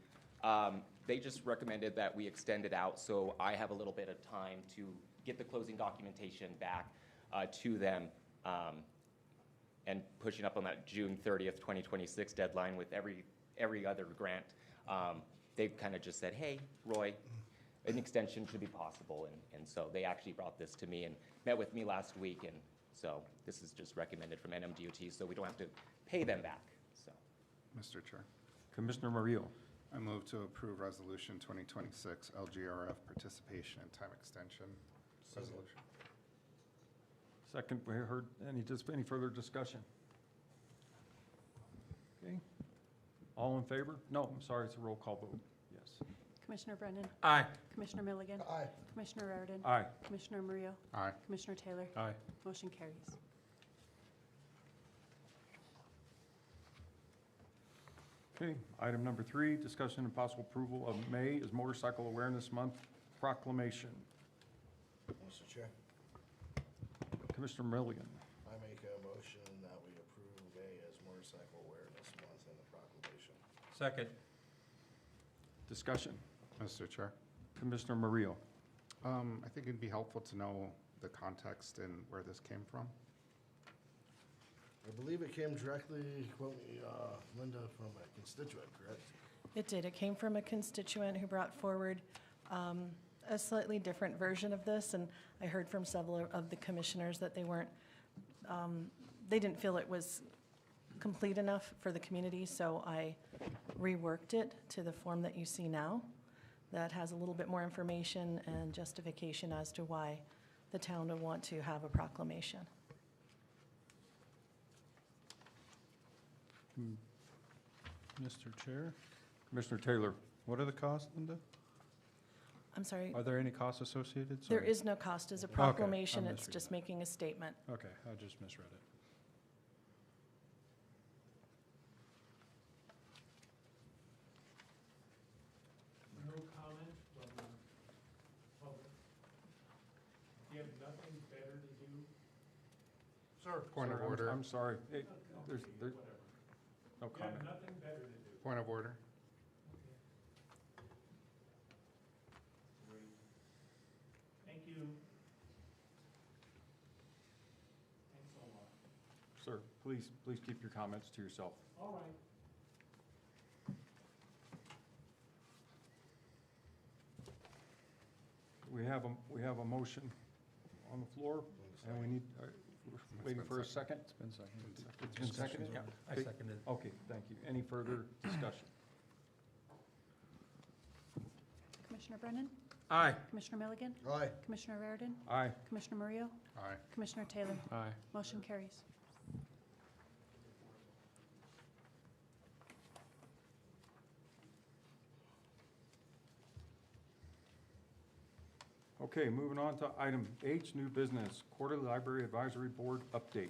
They just recommended that we extend it out, so I have a little bit of time to get the closing documentation back to them, and pushing up on that June 30th, 2026 deadline with every other grant. They've kind of just said, hey, Roy, an extension should be possible, and so they actually brought this to me and met with me last week, and so this is just recommended from NMDOT, so we don't have to pay them back, so. Mr. Chair, Commissioner Murillo. I move to approve Resolution 2026 LGRF participation and time extension resolution. Second, we heard any further discussion? Okay. All in favor? No, I'm sorry, it's a roll call vote. Yes. Commissioner Brennan? Aye. Commissioner Milligan? Aye. Commissioner Raridan? Aye. Commissioner Murillo? Aye. Commissioner Taylor? Aye. Motion carries. Okay, item number 3, discussion and possible approval of May as Motorcycle Awareness Month proclamation. Mr. Chair, Commissioner Milligan. I make a motion that we approve May as Motorcycle Awareness Month and the proclamation. Second. Discussion. Mr. Chair, Commissioner Murillo. I think it'd be helpful to know the context and where this came from. I believe it came directly, quote me, Linda, from a constituent, correct? It did. It came from a constituent who brought forward a slightly different version of this, and I heard from several of the commissioners that they didn't feel it was complete enough for the community, so I reworked it to the form that you see now. That has a little bit more information and justification as to why the town would want to have a proclamation. Mr. Chair, Commissioner Taylor. what are the costs, Linda? I'm sorry, Are there any costs associated? there Sorry. is no cost as a Okay, proclamation. I It's misread just that. making a statement. Okay, I just misread it. No comment from the public. You have nothing better to do? Sir? Point of Sir, order. I'm sorry. Hey, there's no You have comment. nothing better to do. Point of order. Great. Thank you. Thanks a lot. Sir, please keep your comments to yourself. All right. We have a motion on the floor, and we need, we're waiting for a second. It's been seconded. It's been seconded? Yeah, I Okay. seconded. Okay, thank you. Any further discussion? Commissioner Brennan? Aye. Commissioner Milligan? Aye. Commissioner Raridan? Aye. Commissioner Murillo? Aye. Commissioner Taylor? Aye. Motion carries. Okay, moving on to item H, new business, Quarterly Library Advisory Board update.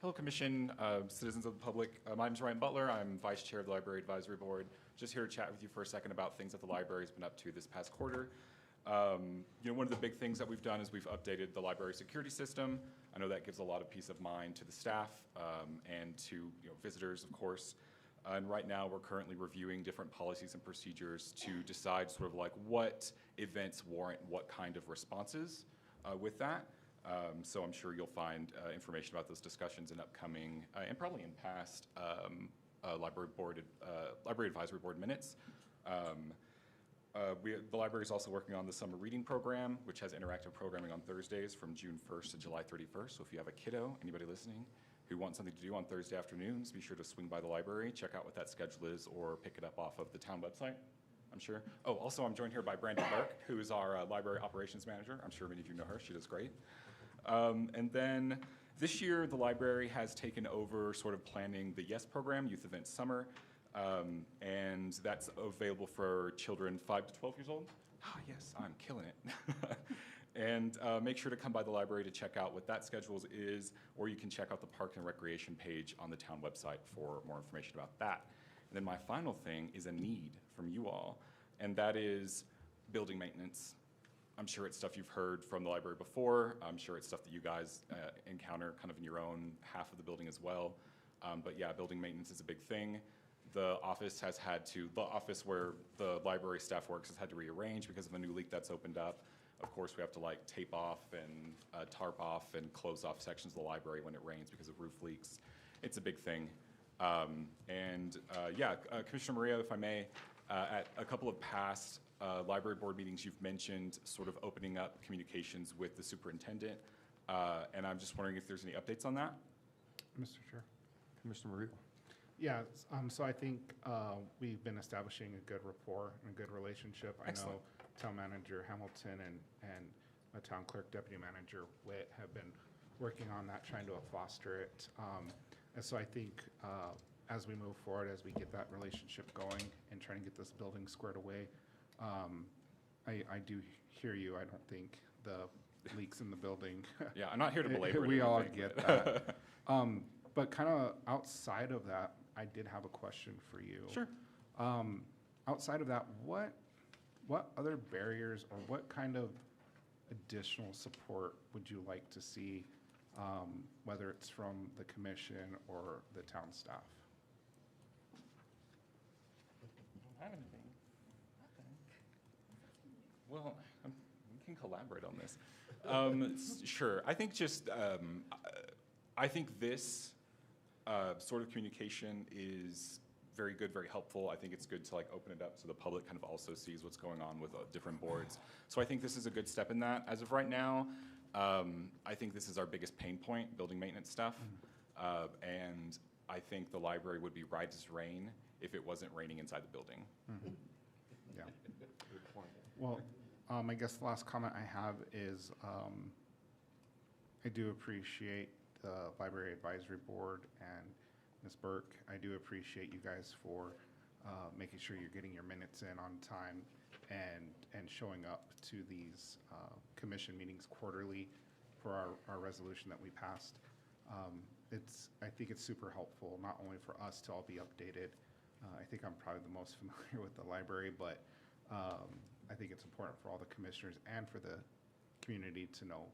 Hello, Commission, citizens of the public. My name is Ryan Butler. I'm Vice Chair of the Library Advisory Board. Just here to chat with you for a second about things that the library's been up to this past quarter. One of the big things that we've done is we've updated the library security system. I know that gives a lot of peace of mind to the staff and to visitors, of course. And right now, we're currently reviewing different policies and procedures to decide sort of like what events warrant what kind of responses with that. So I'm sure you'll find information about those discussions in upcoming and probably in past library advisory board minutes. The library is also working on the summer reading program, which has interactive programming on Thursdays from June 1st to July 31st. So if you have a kiddo, anybody listening, who wants something to do on Thursday afternoons, be sure to swing by the library, check out what that schedule is, or pick it up off of the town website, I'm sure. Oh, also, I'm joined here by Brandon Burke, who is our library operations manager. I'm sure many of you know her. She does great. And then this year, the library has taken over sort of planning the YES program, Youth Event Summer, and that's available for children 5 to 12 years old. Ah, yes, I'm killing it. And make sure to come by the library to check out what that schedule is, or you can check out the Park and Recreation page on the town website for more information about that. And then my final thing is a need from you all, and that is building maintenance. I'm sure it's stuff you've heard from the library before. I'm sure it's stuff that you guys encounter kind of in your own half of the building as well. But yeah, building maintenance is a big thing. The office where the library staff works has had to rearrange because of a new leak that's opened up. Of course, we have to like tape off and tarp off and close off sections of the library when it rains because of roof leaks. It's a big thing. Commissioner Maria, if I may, at a couple of past library board meetings, you've mentioned sort of opening up communications with the superintendent. And I'm just wondering if there's any updates on that? Mr. Chair. Commissioner Maria. Yeah, so I think we've been establishing a good rapport and a good relationship. Excellent. I know Town Manager Hamilton and Town Clerk Deputy Manager Witt have been working on that, trying to foster it. And so I think as we move forward, as we get that relationship going and trying to get this building squared away, I do hear you. I don't think the leaks in the building. Yeah, I'm not here to belabor it. We all anything, get but- that. But kind of outside of that, I did have a question for you. Sure. Outside of that, what other barriers or what kind of additional support would you like to see, whether it's from the commission or the town staff? I don't have anything. Well, we can collaborate on this. Sure. I think I think this sort of communication is very good, very helpful. I think it's good to like open it up so the public kind of also sees what's going on with different boards. So I think this is a good step in that. As of right now, I think this is our biggest pain point, building maintenance stuff. And I think the library would be right as rain if it wasn't raining inside the building. Yeah. Well, I guess the last comment I have is I do appreciate the Library Advisory Board and Ms. Burke. I do appreciate you guys for making sure you're getting your minutes in on time and showing up to these commission meetings quarterly for our resolution that we passed. I think it's super helpful, not only for us to all be updated. I think I'm probably the most familiar with the library, but I think it's important for all the commissioners and for the community to know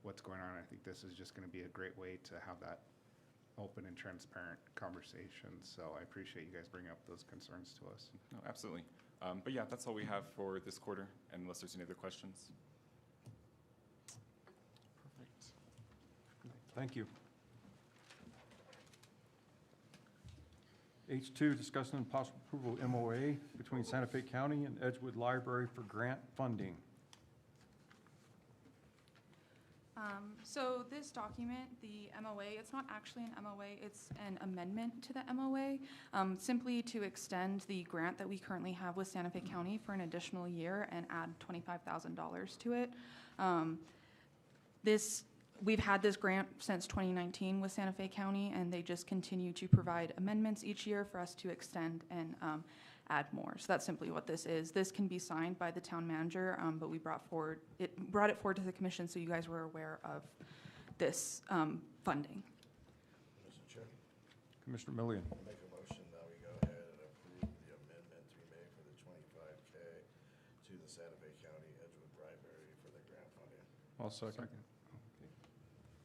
what's going on. I think this is just going to be a great way to have that open and transparent conversation. So I appreciate you guys bringing up those concerns to us. No, absolutely. But yeah, that's all we have for this quarter, unless there's any other questions. Perfect. Thank you. H2, discussion and possible approval of MOA between Santa Fe County and Edgewood Library for grant funding. So this document, the MOA, it's not actually an MOA, it's an amendment to the MOA, simply to extend the grant that we currently have with Santa Fe County for an additional year and add $25,000 to it. We've had this grant since 2019 with Santa Fe County, and they just continue to provide amendments each year for us to extend and add more. So that's simply what this is. This can be signed by the town manager, but we brought it forward to the commission so you guys were aware of this funding. Mr. Chair, Commissioner Millian. I'll make a motion that we go ahead and approve the amendment to be made for the $25K to the Santa Fe County Edgewood Library for the grant funding. I'll second.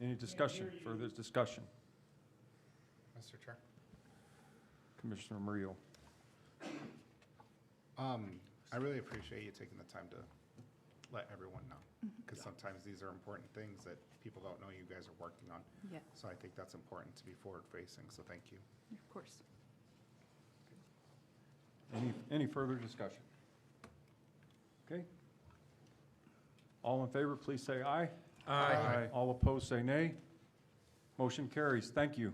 Any discussion, further discussion? Mr. Chair. Commissioner Murillo. I really appreciate you taking the time to let everyone know, because sometimes these are important things that people don't know you guys are working on. Yeah. So I think that's important to be forward-facing, so thank you. Of course. Any further discussion? Okay. All in favor, please say aye. Aye. All opposed, say nay. Motion carries. Thank you.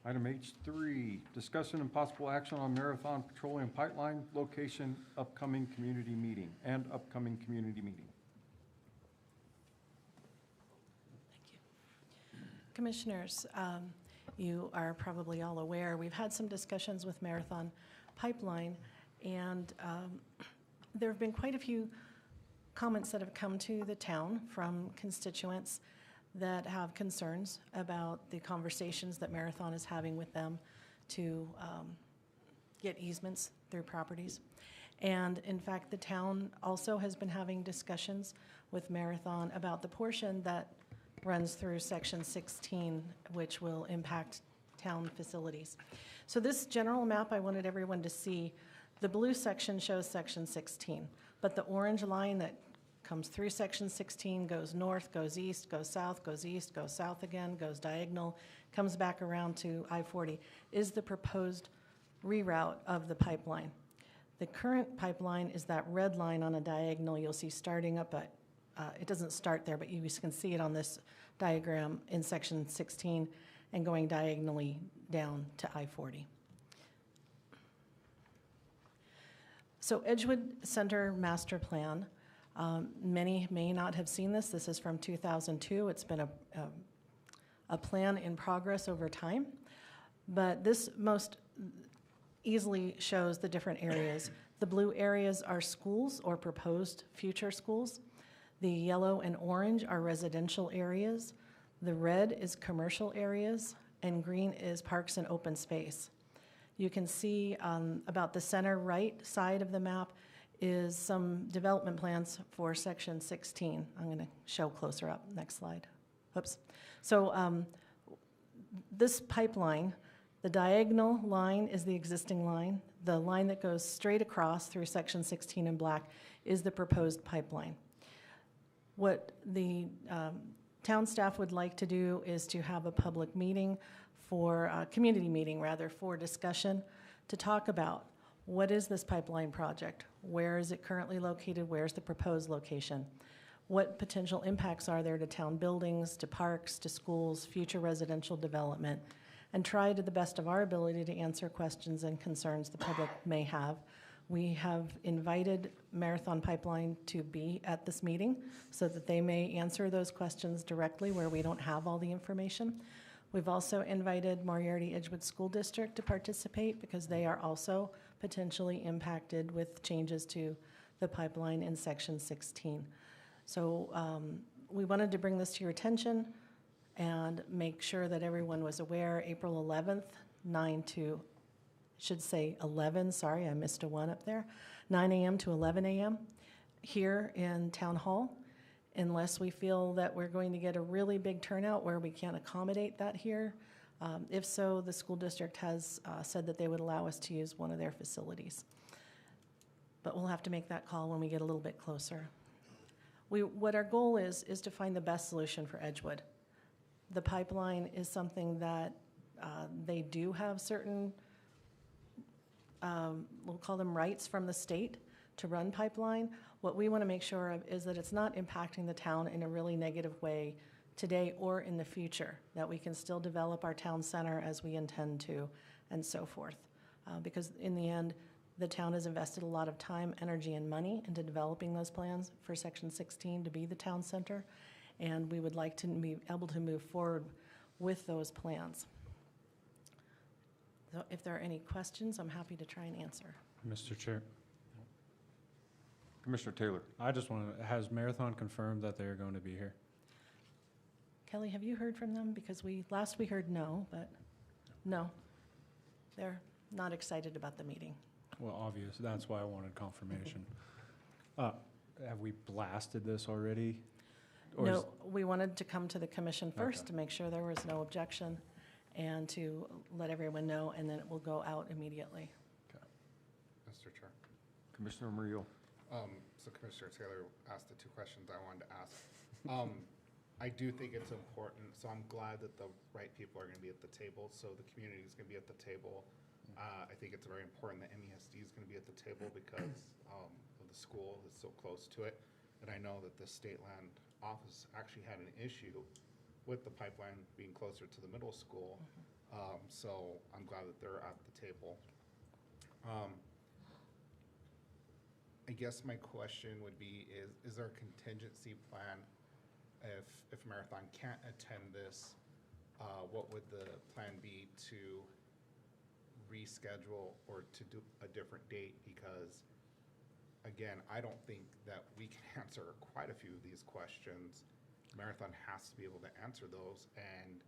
Item H3, discussion and possible action on Marathon Petroleum Pipeline location, upcoming community meeting. Commissioners, you are probably all aware, we've had some discussions with Marathon Pipeline, and there have been quite a few comments that have come to the town from constituents that have concerns about the conversations that Marathon is having with them to get easements through properties. And in fact, the town also has been having discussions with Marathon about the portion that runs through Section 16, which will impact town facilities. So this general map, I wanted everyone to see. The blue section shows Section 16, but the orange line that comes through Section 16 goes north, goes east, goes south, goes east, goes south again, goes diagonal, comes back around to I-40, is the proposed reroute of the pipeline. The current pipeline is that red line on a diagonal you'll see starting up at, it doesn't start there, but you can see it on this diagram in Section 16 and going diagonally down to I-40. So Edgewood Center Master Plan, many may not have seen this. This is from 2002. It's been a plan in progress over time, but this most easily shows the different areas. The blue areas are schools or proposed future schools. The yellow and orange are residential areas. The red is commercial areas, and green is parks and open space. You can see about the center right side of the map is some development plans for Section 16. I'm going to show closer up. Next slide. Oops. So this pipeline, the diagonal line is the existing line. The line that goes straight across through Section 16 in black is the proposed pipeline. What the town staff would like to do is to have a public meeting for, a community meeting rather, for discussion to talk about what is this pipeline project? Where is it currently located? Where's the proposed location? What potential impacts are there to town buildings, to parks, to schools, future residential development? And try to the best of our ability to answer questions and concerns the public may have. We have invited Marathon Pipeline to be at this meeting so that they may answer those questions directly where we don't have all the information. We've also invited Moriarty Edgewood School District to participate because they are also potentially impacted with changes to the pipeline in Section 16. So we wanted to bring this to your attention and make sure that everyone was aware. April 11th, 9 to, should say 11, sorry, I missed a 1 up there, 9 a.m. to 11 a.m. here in Town Hall, unless we feel that we're going to get a really big turnout where we can't accommodate that here. If so, the school district has said that they would allow us to use one of their facilities. But we'll have to make that call when we get a little bit closer. What our goal is to find the best solution for Edgewood. The pipeline is something that they do have certain, we'll call them rights from the state to run pipeline. What we want to make sure of is that it's not impacting the town in a really negative way today or in the future, that we can still develop our town center as we intend to, and so forth. Because in the end, the town has invested a lot of time, energy, and money into developing those plans for Section 16 to be the town center, and we would like to be able to move forward with those plans. So if there are any questions, I'm happy to try and answer. Mr. Chair, Commissioner Taylor. I just want to, has Marathon confirmed that they're going to be here? Kelly, have you heard from them? Because last we heard no, but no. They're not excited about the meeting. Well, obvious, that's why I wanted confirmation. Have we blasted this already? Or No, is- we wanted to come to the commission first Okay. to make sure there was no objection and to let everyone know, and then it will go out immediately. Mr. Chair. Commissioner Murillo. So Commissioner Taylor asked the two questions I wanted to ask. I do think it's important, so I'm glad that the right people are going to be at the table, so the community is going to be at the table. I think it's very important that MESD is going to be at the table because of the school is so close to it. And I know that the state land office actually had an issue with the pipeline being closer to the middle school. So I'm glad that they're at the table. I guess my question would be, is there a contingency plan if Marathon can't attend this? What would the plan be to reschedule or to do a different date? Because again, I don't think that we can answer quite a few of these questions. Marathon has to be able to answer those, and,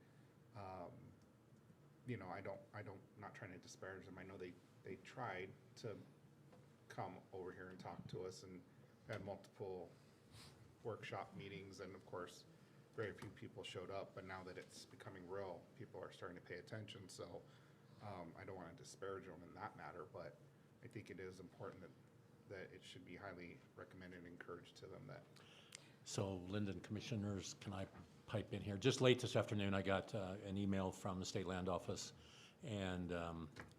you know, not trying to disparage them. I know they tried to come over here and talk to us, and had multiple workshop meetings, and of course, very few people showed up, but now that it's becoming real, people are starting to pay attention, so I don't want to disparage them in that matter, but I think it is important that it should be highly recommended and encouraged to them that. So, Linden, commissioners, can I pipe in here? Just late this afternoon, I got an email from the State Land Office and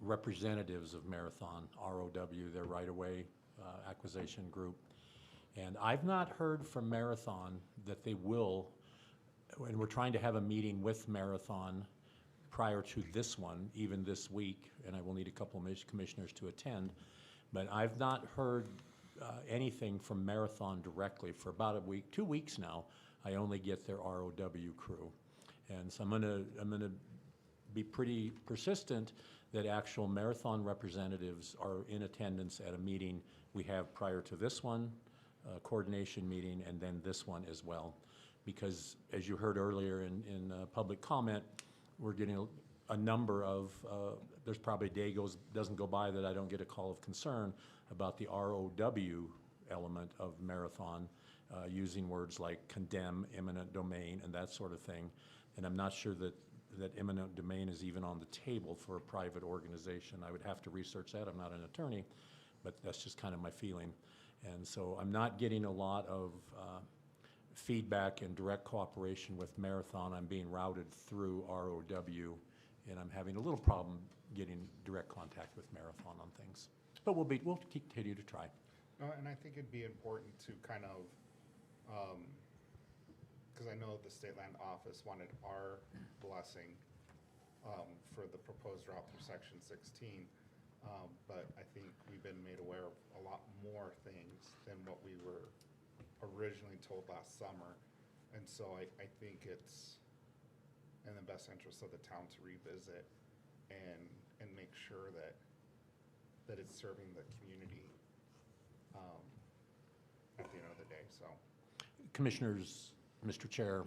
representatives of Marathon, ROW, their right-of-way acquisition group. And I've not heard from Marathon that they will, and we're trying to have a meeting with Marathon prior to this one, even this week, and I will need a couple of commissioners to attend. But I've not heard anything from Marathon directly for about a week, 2 weeks now. I only get their ROW crew. And so I'm gonna be pretty persistent that actual Marathon representatives are in attendance at a meeting we have prior to this one, coordination meeting, and then this one as well. Because as you heard earlier in public comment, we're getting a number of, there's probably a day doesn't go by that I don't get a call of concern about the ROW element of Marathon, using words like condemn, eminent domain, and that sort of thing. And I'm not sure that eminent domain is even on the table for a private organization. I would have to research that. I'm not an attorney, but that's just kind of my feeling. And so I'm not getting a lot of feedback and direct cooperation with Marathon. I'm being routed through ROW, and I'm having a little problem getting direct contact with Marathon on things. But we'll continue to try. No, and I think it'd be important to kind of, because I know the State Land Office wanted our blessing for the proposed route through Section 16, but I think we've been made aware of a lot more things than what we were originally told last summer. And so I think it's in the best interest of the town to revisit and make sure that it's serving the community at the end of the day, so. Commissioners, Mr. Chair,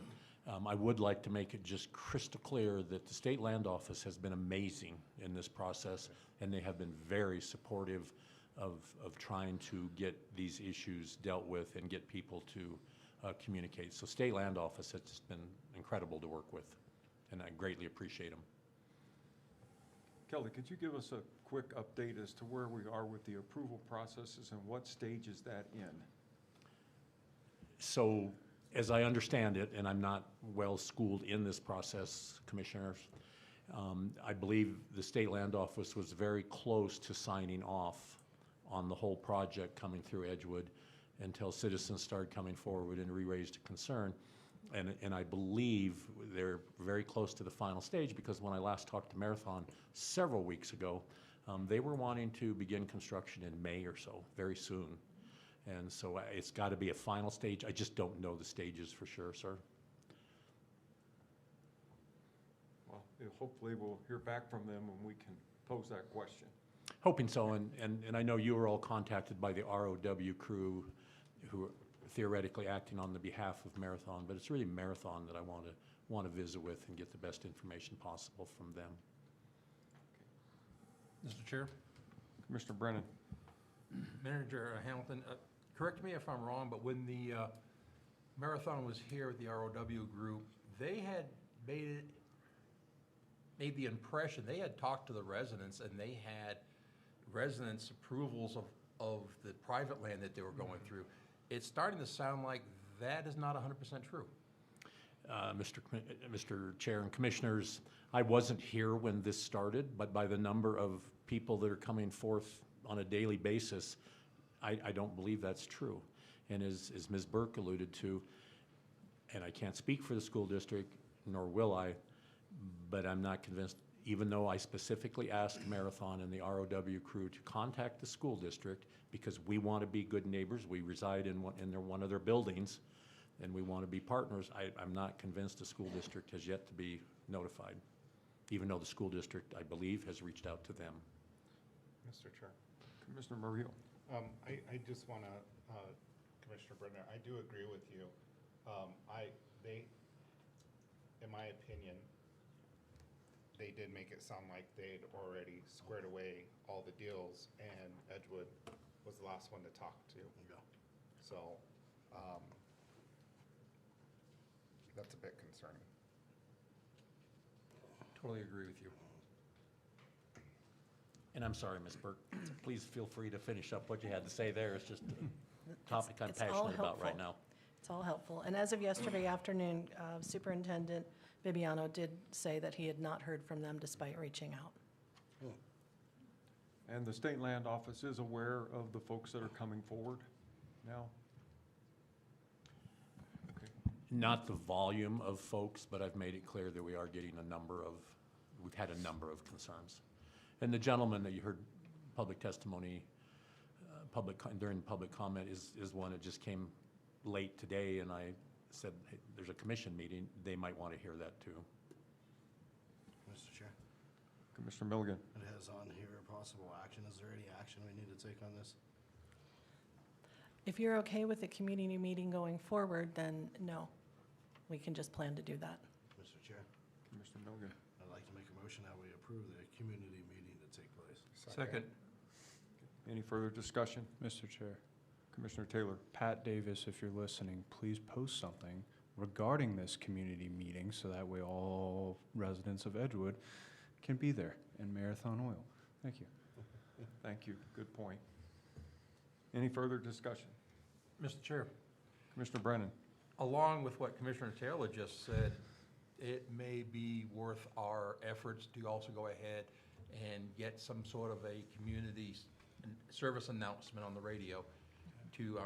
I would like to make it just crystal clear that the State Land Office has been amazing in this process, and they have been very supportive of trying to get these issues dealt with and get people to communicate. So State Land Office has just been incredible to work with, and I greatly appreciate them. Kelly, could you give us a quick update as to where we are with the approval processes and what stage is that in? So, as I understand it, and I'm not well schooled in this process, Commissioners, I believe the State Land Office was very close to signing off on the whole project coming through Edgewood until citizens started coming forward and re-raised a concern. And I believe they're very close to the final stage, because when I last talked to Marathon several weeks ago, they were wanting to begin construction in May or so, very soon. And so it's got to be a final stage. I just don't know the stages for sure, sir. Well, hopefully we'll hear back from them and we can pose that question. Hoping so, and I know you were all contacted by the ROW crew who are theoretically acting on the behalf of Marathon, but it's really Marathon that I want to visit with and get the best information possible from them. Mr. Chair? Commissioner Brennan. Manager Hamilton, correct me if I'm wrong, but when the Marathon was here with the ROW group, they had made the impression, they had talked to the residents, and they had residents' approvals of the private land that they were going through. It's starting to sound like that is not 100% true. Mr. Chair and Commissioners, I wasn't here when this started, but by the number of people that are coming forth on a daily basis, I don't believe that's true. And as Ms. Burke alluded to, and I can't speak for the school district, nor will I, but I'm not convinced, even though I specifically asked Marathon and the ROW crew to contact the school district because we want to be good neighbors. We reside in one of their buildings, and we want to be partners. I'm not convinced the school district has yet to be notified, even though the school district, I believe, has reached out to them. Mr. Chair. Commissioner Murillo. I just want to, Commissioner Brenner, I do agree with you. In my opinion, they did make it sound like they'd already squared away all the deals, and Edgewood was the last one to talk to. So, that's a bit concerning. Totally agree with you. And I'm sorry, Ms. Burke, please feel free to finish up what you had to say there. It's just a topic I'm It's all passionate about right helpful. now. It's all helpful. And as of yesterday afternoon, Superintendent Bibiano did say that he had not heard from them despite reaching out. And the State Land Office is aware of the folks that are coming forward now? Okay. Not the volume of folks, but I've made it clear that we are getting we've had a number of concerns. And the gentleman that you heard public testimony, during public comment is one that just came late today, and I said, hey, there's a commission meeting, they might want to hear that too. Mr. Chair, Commissioner Milligan. it has on here possible action. Is there any action we need to take on this? If you're okay with the community meeting going forward, then no, we can just plan to do that. Mr. Chair, Commissioner Milligan. I'd like to make a motion that we approve the community meeting to take place. Second. Any further discussion? Mr. Chair, Commissioner Taylor. Pat Davis, if you're listening, please post something regarding this community meeting so that way all residents of Edgewood can be there in Marathon Oil. Thank you. Thank you. Good point. Any further discussion? Mr. Chair, Commissioner Brennan. along with what Commissioner Taylor just said, it may be worth our efforts to also go ahead and get some sort of a community service announcement on the radio to,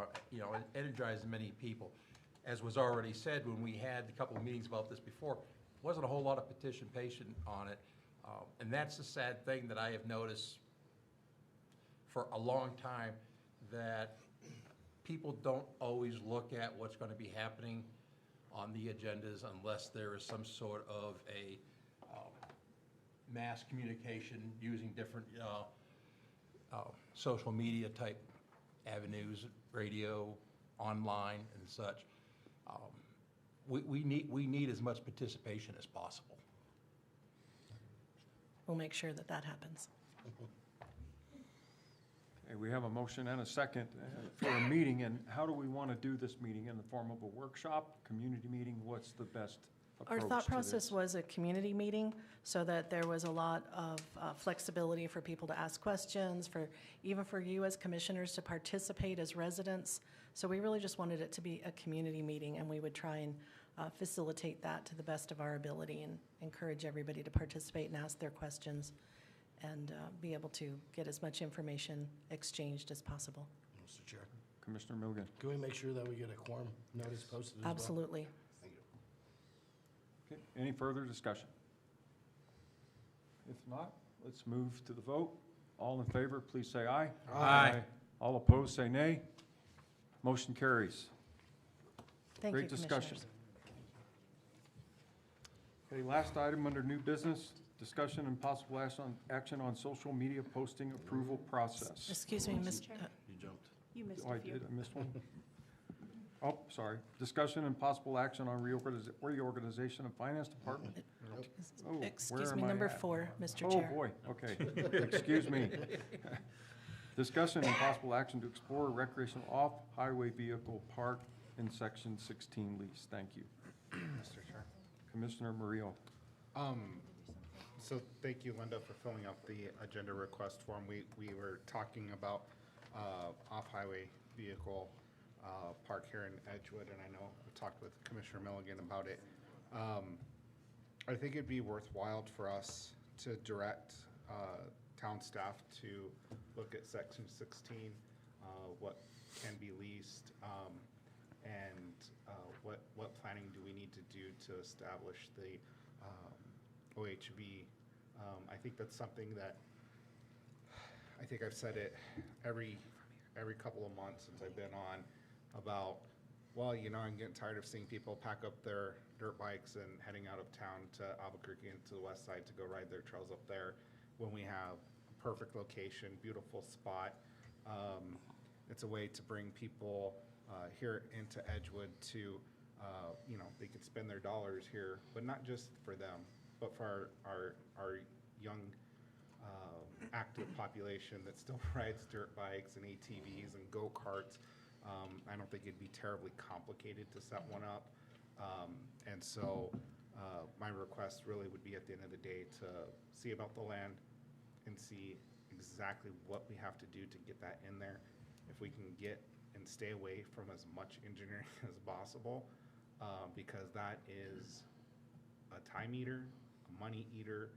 energize many people. As was already said, when we had a couple of meetings about this before, wasn't a whole lot of participation on it. And that's the sad thing that I have noticed for a long time, that people don't always look at what's going to be happening on the agendas unless there is some sort of a mass communication using different social media type avenues, radio, online, and such. We need as much participation as possible. We'll make sure that that happens. Okay, we have a motion and a second for a meeting, and how do we want to do this meeting? In the form of a workshop, community meeting? What's the best approach Our thought to process this? was a community meeting so that there was a lot of flexibility for people to ask questions, even for you as commissioners to participate as residents. So we really just wanted it to be a community meeting, and we would try and facilitate that to the best of our ability and encourage everybody to participate and ask their questions and be able to get as much information exchanged as possible. Mr. Chair, Commissioner Milligan. can we make sure that we get a quorum notice posted as well? Absolutely. Thank you. Okay, any further discussion? If not, let's move to the vote. All in favor, please say aye. Aye. All opposed, say nay. Motion carries. Thank you, Great discussion. Commissioners. Okay, last item under new business, discussion and possible action on social media posting approval process. Excuse me, Mr. You jumped. You missed Oh, I a few. did, I missed one. Oh, sorry. Discussion and possible action on reorganization of finance department. Oh, where Excuse am me, I number at? 4, Mr. Oh, Chair. boy, okay. Excuse me. Discussion and possible action to explore recreational off-highway vehicle park in Section 16 lease. Thank you. Mr. Chair. Commissioner Murillo. So thank you, Linda, for filling out the agenda request form. We were talking about off-highway vehicle park here in Edgewood, and I know we talked with Commissioner Milligan about it. I think it'd be worthwhile for us to direct town staff to look at Section 16, what can be leased, and what planning do we need to do to establish the OHV. I think that's something that, I think I've said it every couple of months since I've been on about, well, I'm getting tired of seeing people pack up their dirt bikes and heading out of town to Albuquerque and to the west side to go ride their trails up there when we have a perfect location, beautiful spot, It's a way to bring people here into Edgewood to, they could spend their dollars here, but not just for them, but for our young active population that still rides dirt bikes and ATVs and go-karts. I don't think it'd be terribly complicated to set one up. And so my request really would be at the end of the day to see about the land and see exactly what we have to do to get that in there. If we can get and stay away from as much engineering as possible, because that is a time eater, a money eater,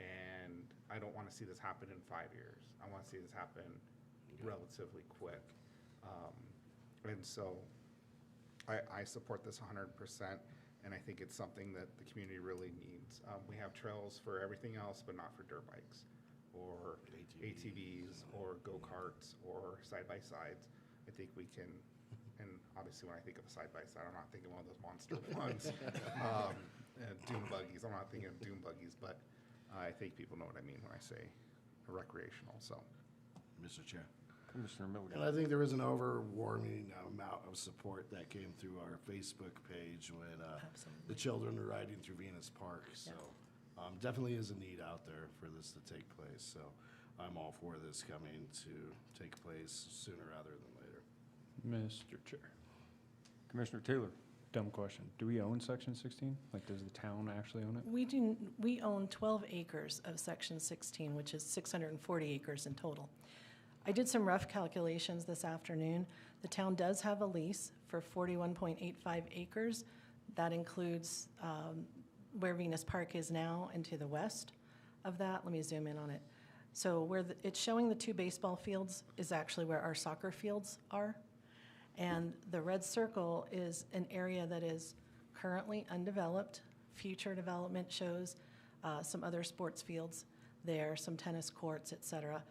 and I don't want to see this happen in 5 years. I want to see this happen relatively quick. And so I support this 100%, and I think it's something that the community really needs. We have trails for everything else, but not for dirt bikes, or ATVs, or go-karts, or side-by-sides. I think we can, and obviously when I think of a side-by-side, I'm not thinking one of those monster ones, dune buggies. I'm not thinking of dune buggies, but I think people know what I mean when I say recreational, so. Mr. Chair. Commissioner Milligan. And I think there was an overwhelming amount of support that came through our Facebook page when the children were riding through Venus Park. So definitely is a need out there for this to take place. So I'm all for this coming to take place sooner rather than later. Mr. Chair. Commissioner Taylor. Dumb question. Do we own Section 16? Like, does the town actually own it? We own 12 acres of Section 16, which is 640 acres in total. I did some rough calculations this afternoon. The town does have a lease for 41.85 acres. That includes where Venus Park is now and to the west of that. Let me zoom in on it. So where it's showing the 2 baseball fields is actually where our soccer fields are. And the red circle is an area that is currently undeveloped. Future development shows some other sports fields there, some tennis courts, et cetera.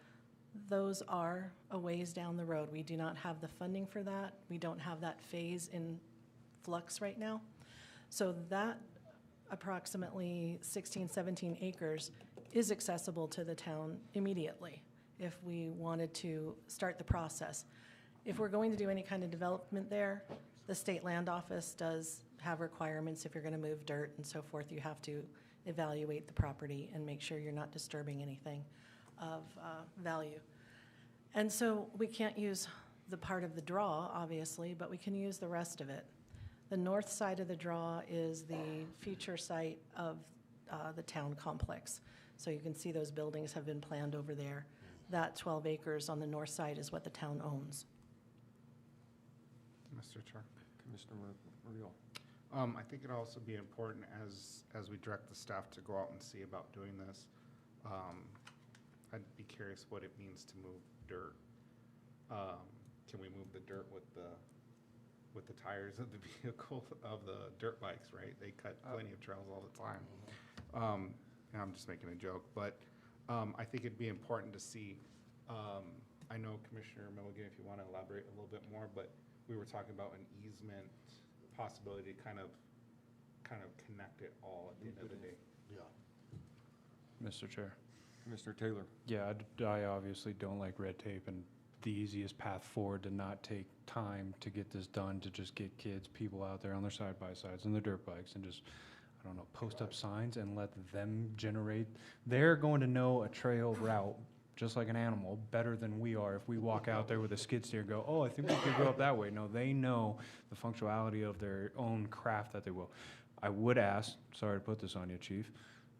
Those are a ways down the road. We do not have the funding for that. We don't have that phase in flux right now. So that approximately 16, 17 acres is accessible to the town immediately if we wanted to start the process. If we're going to do any kind of development there, the state land office does have requirements. If you're going to move dirt and so forth, you have to evaluate the property and make sure you're not disturbing anything of value. And so we can't use the part of the draw, obviously, but we can use the rest of it. The north side of the draw is the future site of the town complex. So you can see those buildings have been planned over there. That 12 acres on the north side is what the town owns. Mr. Chair. Commissioner Muriel. I think it'd also be important as we direct the staff to go out and see about doing this. I'd be curious what it means to move dirt. Can we move the dirt with the tires of the vehicle, of the dirt bikes, right? They cut plenty of trails all the time. And I'm just making a joke, but I think it'd be important to see. I know Commissioner Milligan, if you want to elaborate a little bit more, but we were talking about an easement possibility to kind of connect it all at the end of the day. Yeah. Mr. Chair. Commissioner Taylor. Yeah, I obviously don't like red tape, and the easiest path forward to not take time to get this done, to just get kids, people out there on their side-by-sides and their dirt bikes and just, I don't know, post up signs and let them generate. They're going to know a trail route, just like an animal, better than we are. If we walk out there with a skid steer and go, oh, I think we could go up that way. No, they know the functionality of their own craft that they will. I would ask, sorry to put this on you, Chief,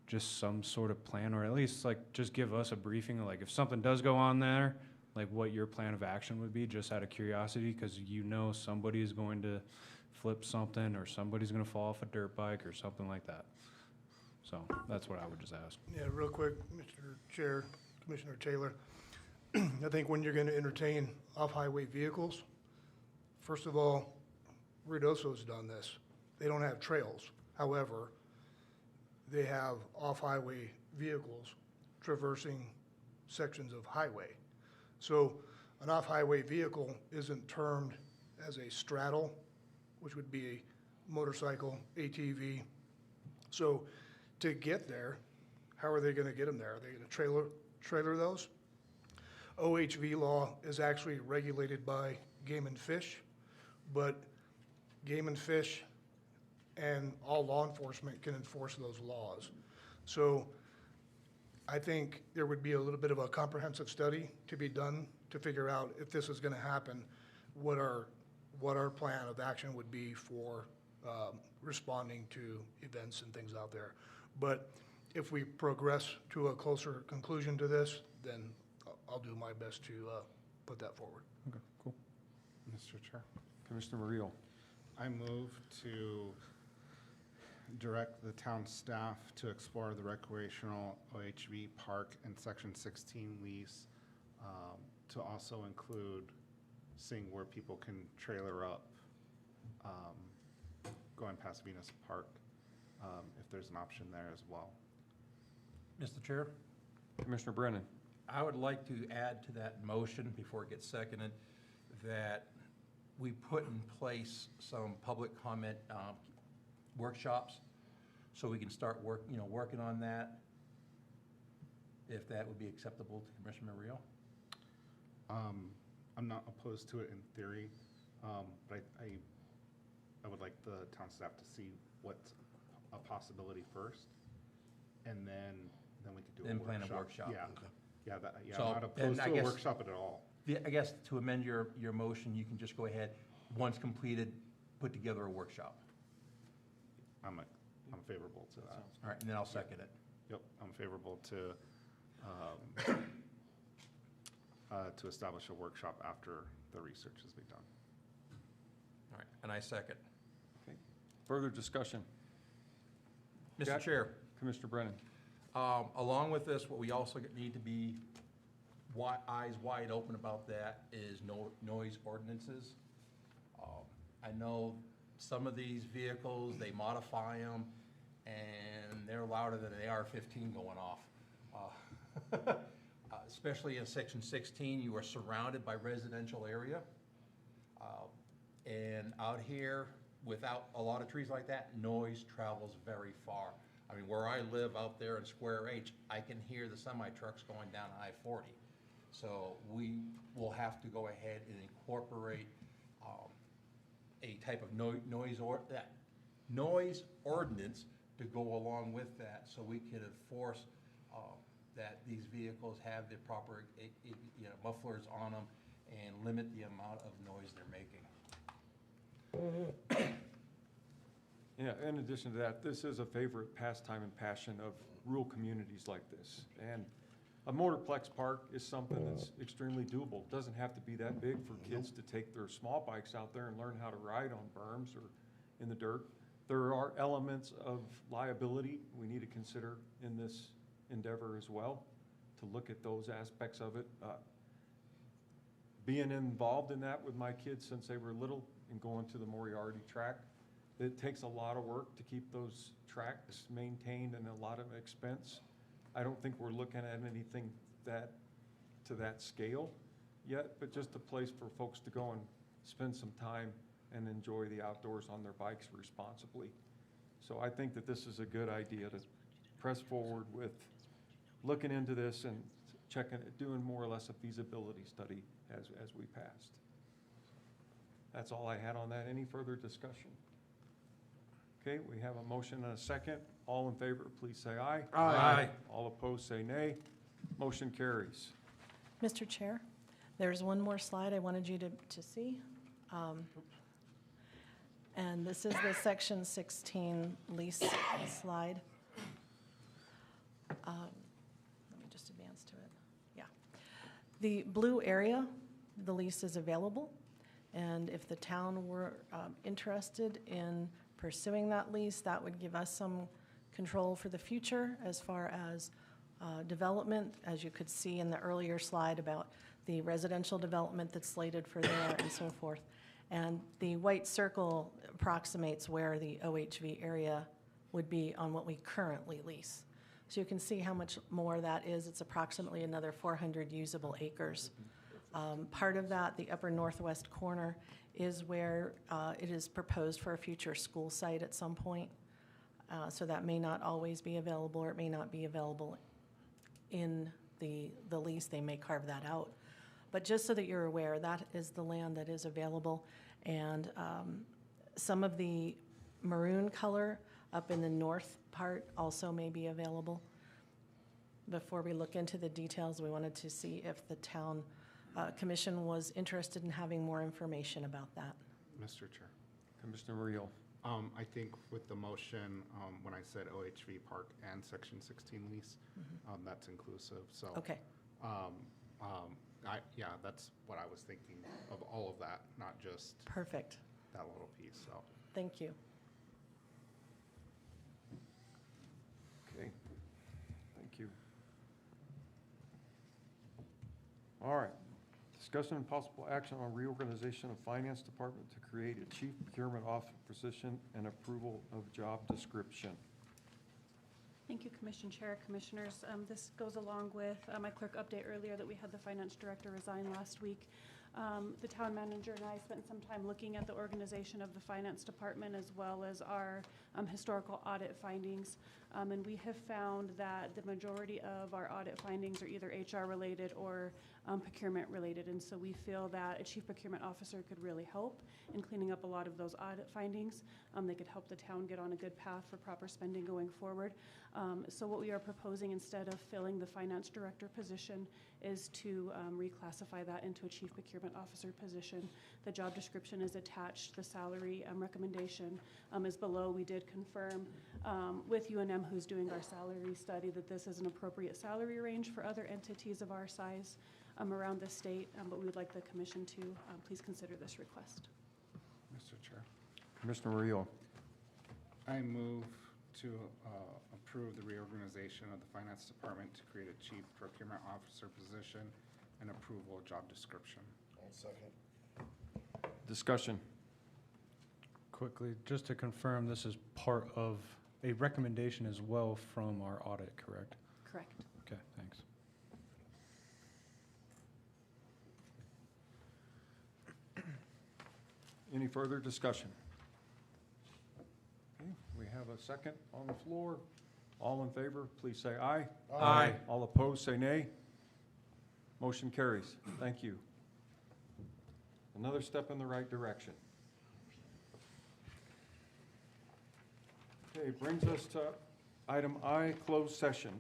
just some sort of plan, or at least like just give us a briefing, like if something does go on there, like what your plan of action would be, just out of curiosity, because you know somebody is going to flip something, or somebody's going to fall off a dirt bike or something like that. So that's what I would just ask. Yeah, real quick, Mr. Chair, Commissioner Taylor. I think when you're going to entertain off-highway vehicles, first of all, Ruidoso's done this. They don't have trails. However, they have off-highway vehicles traversing sections of highway. So an off-highway vehicle isn't termed as a straddle, which would be a motorcycle, ATV. So to get there, how are they going to get them there? Are they going to trailer those? OHV law is actually regulated by Game and Fish, but Game and Fish and all law enforcement can enforce those laws. So I think there would be a little bit of a comprehensive study to be done to figure out if this is gonna happen, what our plan of action would be for responding to events and things out there. But if we progress to a closer conclusion to this, then I'll do my best to put that forward. Okay, cool. Mr. Chair, Commissioner Murillo. I move to direct the town staff to explore the recreational OHV park and Section 16 lease, to also include seeing where people can trailer up going past Venus Park, if there's an option there as well. Mr. Chair, Commissioner Brennan. I would like to add to that motion, before it gets seconded, that we put in place some public comment workshops, so we can start working on that, if that would be acceptable to Commissioner Murillo. I'm not opposed to it in theory, but I would like the town staff to see what's a possibility first, and then we could do a Then workshop. plan a workshop. Yeah, So, I'm not and opposed I to a guess- workshop at all. I guess to amend your motion, you can just go ahead, once completed, put together a workshop. I'm favorable to that. All right, and then I'll second it. Yep, I'm favorable to establish a workshop after the research has been done. All right, and I second. Okay. Further discussion? Mr. Jack? Chair, Commissioner Brennan. along with this, what we also need to be eyes wide open about that is noise ordinances. I know some of these vehicles, they modify them, and they're louder than an AR-15 going off. Especially in Section 16, you are surrounded by residential area. And out here, without a lot of trees like that, noise travels very far. I mean, where I live out there in Square H, I can hear the semi-trucks going down I-40. So we will have to go ahead and incorporate a type of noise ordinance to go along with that, so we can enforce that these vehicles have the proper mufflers on them and limit the amount of noise they're making. Yeah, in addition to that, this is a favorite pastime and passion of rural communities like this. And a motorplex park is something that's extremely doable. It doesn't have to be that big for kids to take their small bikes out there and learn how to ride on berms or in the dirt. There are elements of liability we need to consider in this endeavor as well, to look at those aspects of it. Being involved in that with my kids since they were little and going to the Moriarty track, it takes a lot of work to keep those tracks maintained and a lot of expense. I don't think we're looking at anything to that scale yet, but just a place for folks to go and spend some time and enjoy the outdoors on their bikes responsibly. So I think that this is a good idea to press forward with looking into this and doing more or less a feasibility study as we passed. That's all I had on that. Any further discussion? Okay, we have a motion and a second. All in favor, please say aye. Aye. All opposed, say nay. Motion carries. Mr. Chair, there's one more slide I wanted you to see. And this is the Section 16 lease slide. Let me just advance to it. Yeah. The blue area, the lease is available. And if the town were interested in pursuing that lease, that would give us some control for the future as far as development, as you could see in the earlier slide about the residential development that's slated for there and so forth. And the white circle approximates where the OHV area would be on what we currently lease. So you can see how much more that is. It's approximately another 400 usable acres. Part of that, the upper northwest corner, is where it is proposed for a future school site at some point. So that may not always be available, or it may not be available in the lease. They may carve that out. But just so that you're aware, that is the land that is available. And some of the maroon color up in the north part also may be available. Before we look into the details, we wanted to see if the town commission was interested in having more information about that. Mr. Chair. Commissioner Reel. I think with the motion, when I said OHV Park and Section 16 lease, that's inclusive, so. Okay. Yeah, that's what I was thinking of, all of that, not just Perfect. that little piece, so. Thank you. Okay, thank you. All right, discussion and possible action on reorganization of Finance Department to create a Chief Procurement Officer position and approval of job description. Thank you, Commission Chair, Commissioners. This goes along with my clerk update earlier that we had the Finance Director resign last week. The Town Manager and I spent some time looking at the organization of the Finance Department as well as our historical audit findings. And we have found that the majority of our audit findings are either HR related or procurement related. And so we feel that a Chief Procurement Officer could really help in cleaning up a lot of those audit findings. They could help the town get on a good path for proper spending going forward. So what we are proposing, instead of filling the Finance Director position, is to reclassify that into a Chief Procurement Officer position. The job description is attached. The salary recommendation is below. We did confirm with UNM, who's doing our salary study, that this is an appropriate salary range for other entities of our size around the state, but we would like the commission to please consider this request. Mr. Chair. Commissioner Reel. I move to approve the reorganization of the Finance Department to create a Chief Procurement Officer position and approval of job description. I'll second. Discussion. Quickly, just to confirm, this is part of a recommendation as well from our audit, correct? Correct. Okay, thanks. Any further discussion? Okay, we have a second on the floor. All in favor, please say aye. Aye. All opposed, say nay. Motion carries. Thank you. Another step in the right direction. Okay, brings us to item I, closed session.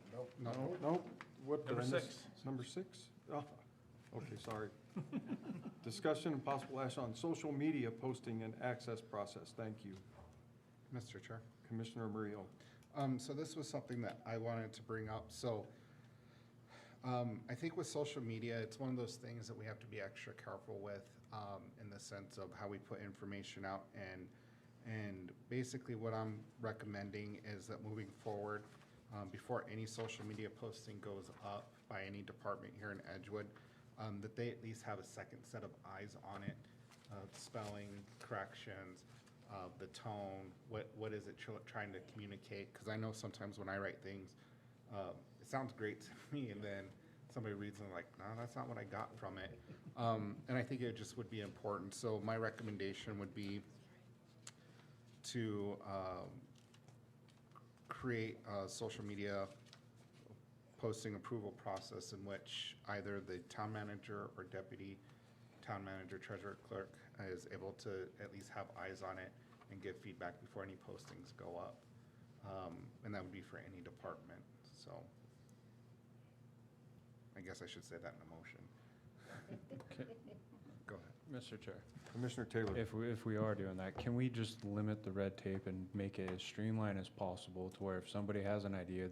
Nope. What did I Number miss? 6. Number 6? Oh, okay, sorry. Discussion and possible action on social media posting and access process. Thank you. Mr. Chair. Commissioner Murillo. So this was something that I wanted to bring up. So I think with social media, it's one of those things that we have to be extra careful with in the sense of how we put information out. And basically what I'm recommending is that moving forward, before any social media posting goes up by any department here in Edgewood, that they at least have a second set of eyes on it, spelling, corrections, the tone, what is it trying to communicate? Because I know sometimes when I write things, it sounds great to me, and then somebody reads and like, no, that's not what I got from it. And I think it just would be important. So my recommendation would be to create a social media posting approval process in which either the town manager or deputy town manager, treasurer, clerk is able to at least have eyes on it and give feedback before any postings go up. And that would be for any department. So I guess I should say that in a motion. Go ahead. Mr. Chair. Commissioner Taylor. If we are doing that, can we just limit the red tape and make it as streamlined as possible to where if somebody has an idea,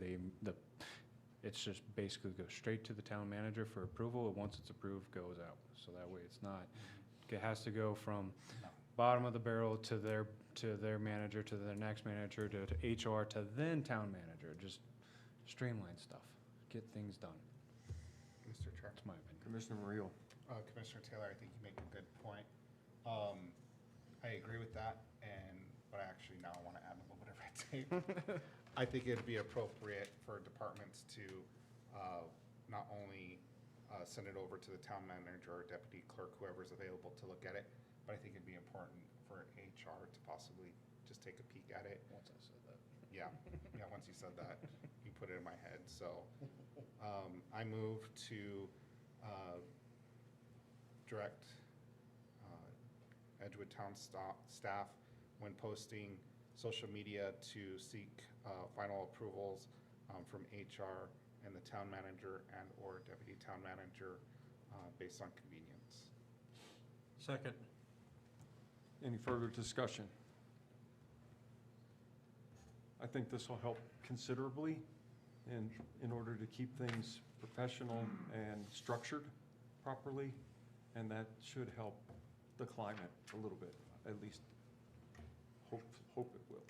it's just basically goes straight to the town manager for approval, and once it's approved, goes out. So that way it's not, it has to go from bottom of the barrel to their manager, to their next manager, to HR, to then town manager. Just streamline stuff, get things done. Mr. Chair. That's my opinion. Commissioner Murillo. Commissioner Taylor, I think you make a good point. I agree with that, but I actually now want to add a little bit of red tape. I think it'd be appropriate for departments to not only send it over to the town manager or deputy clerk, whoever's available to look at it, but I think it'd be important for HR to possibly just take a peek at it. Once I said that. Yeah, once you said that, you put it in my head. So I move to direct Edgewood Town staff when posting social media to seek final approvals from HR and the town manager and/or deputy town manager based on convenience. Second. Any further discussion? I think this will help considerably in order to keep things professional and structured properly, and that should help the climate a little bit, at least hope it will.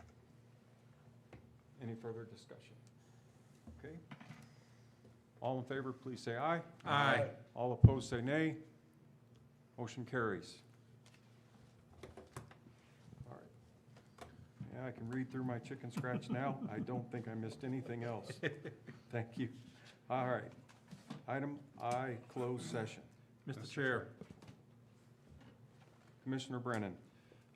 Any further discussion? Okay. All in favor, please say aye. Aye. All opposed, say nay. Motion carries. All right. Yeah, I can read through my chicken scratch now. I don't think I missed anything else. Thank you. All right. Item I, closed session. Mr. Chair, Commissioner Brennan.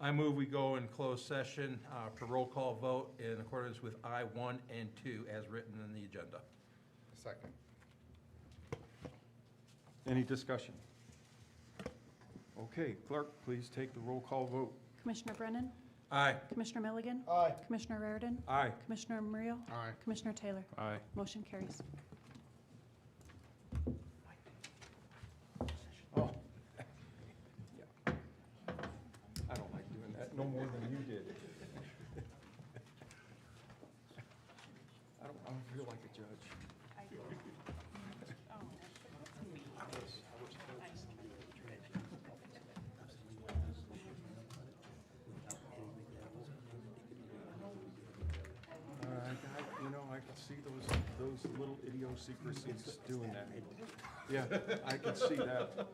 I move we go in closed session for roll call vote in accordance with I-1 and 2 as written in the agenda. Second. Any discussion? Okay, clerk, please take the roll call vote. Commissioner Brennan? Aye. Commissioner Milligan? Aye. Commissioner Raridan? Aye. Commissioner Murillo? Aye. Commissioner Taylor? Aye. Motion carries. Oh. Yeah. I don't like doing that no more than you did. I don't feel like a judge. I can see those little idiosyncrasies doing that. Yeah, I can see that.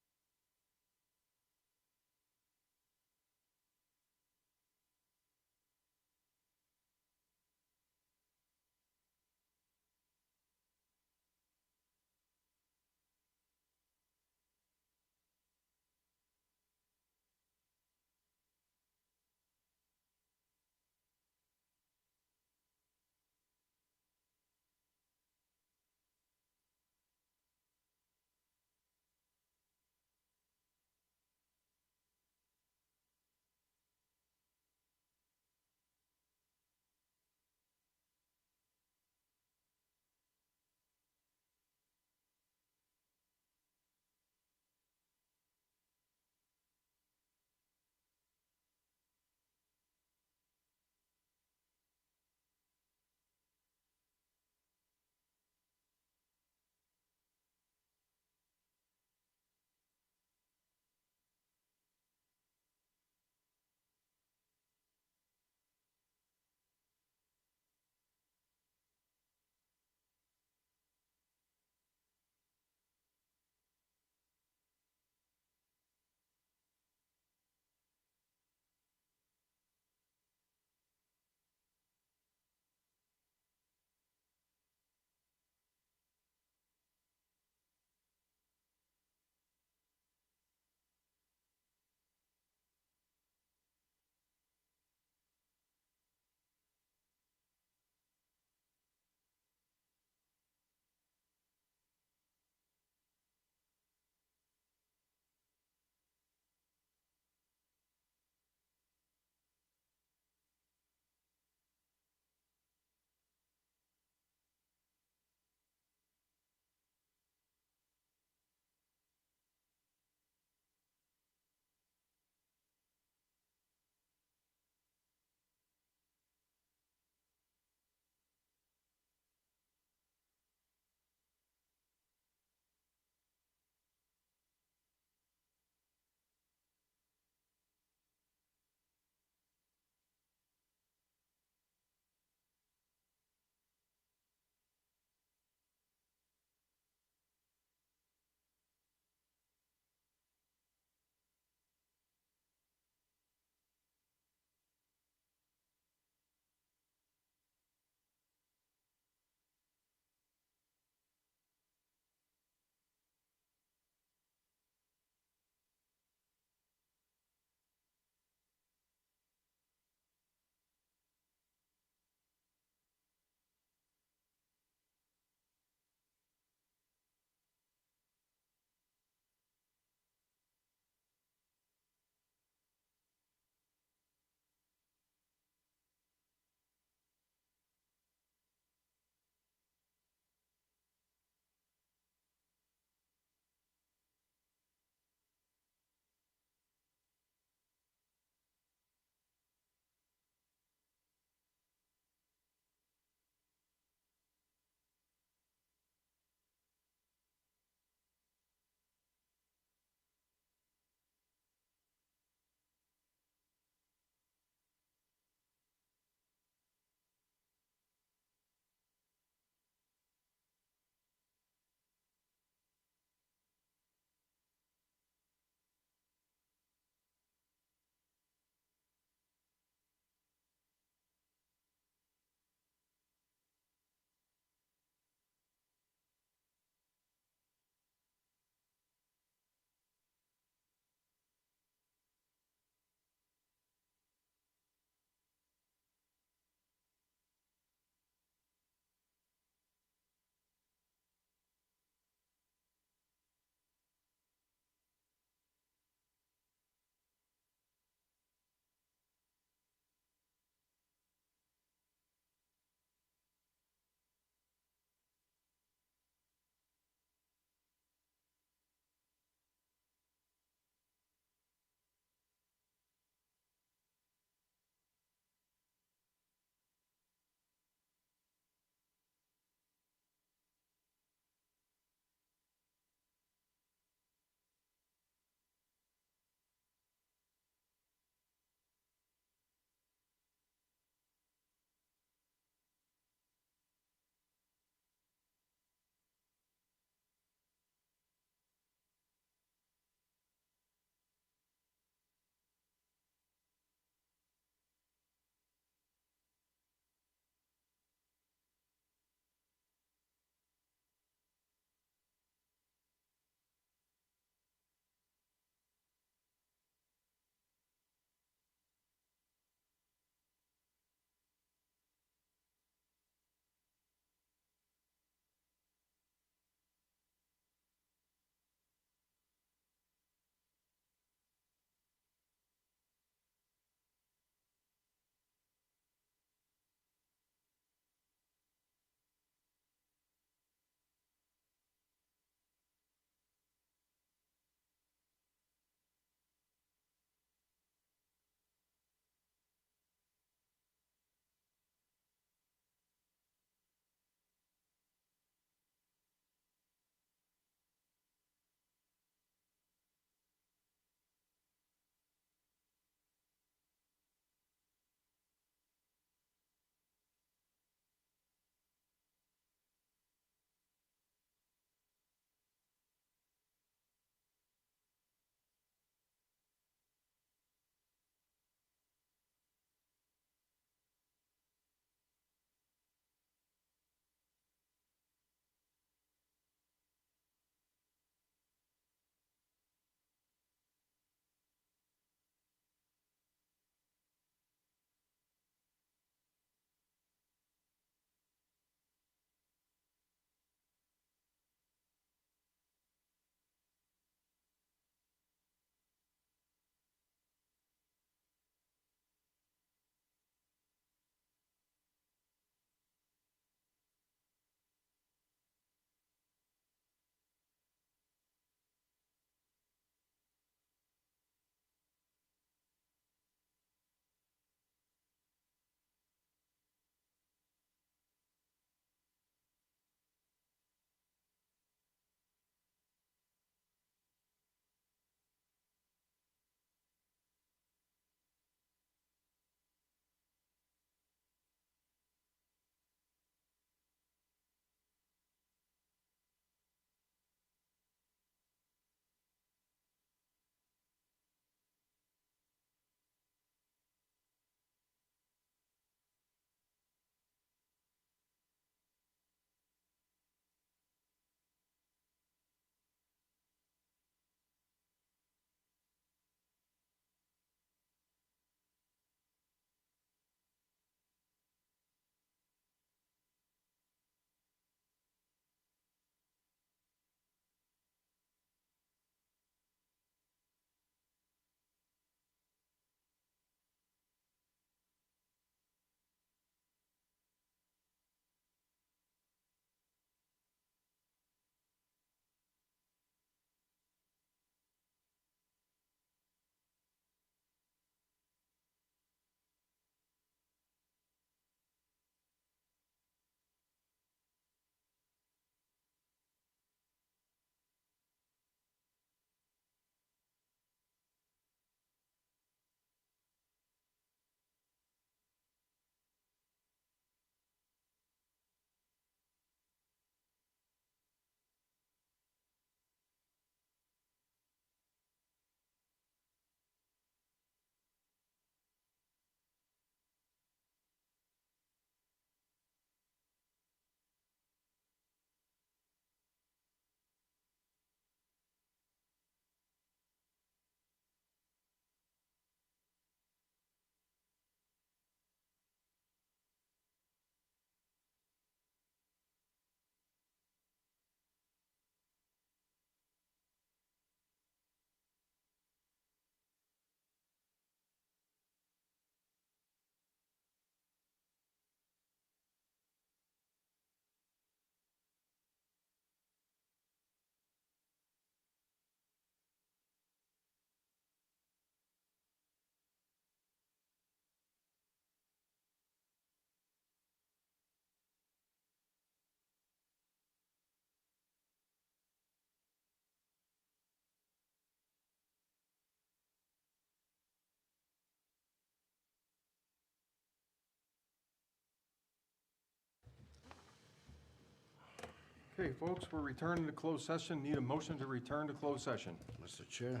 Okay, folks, we're returning to closed session. Need a motion to return to closed session. Mr. Chair,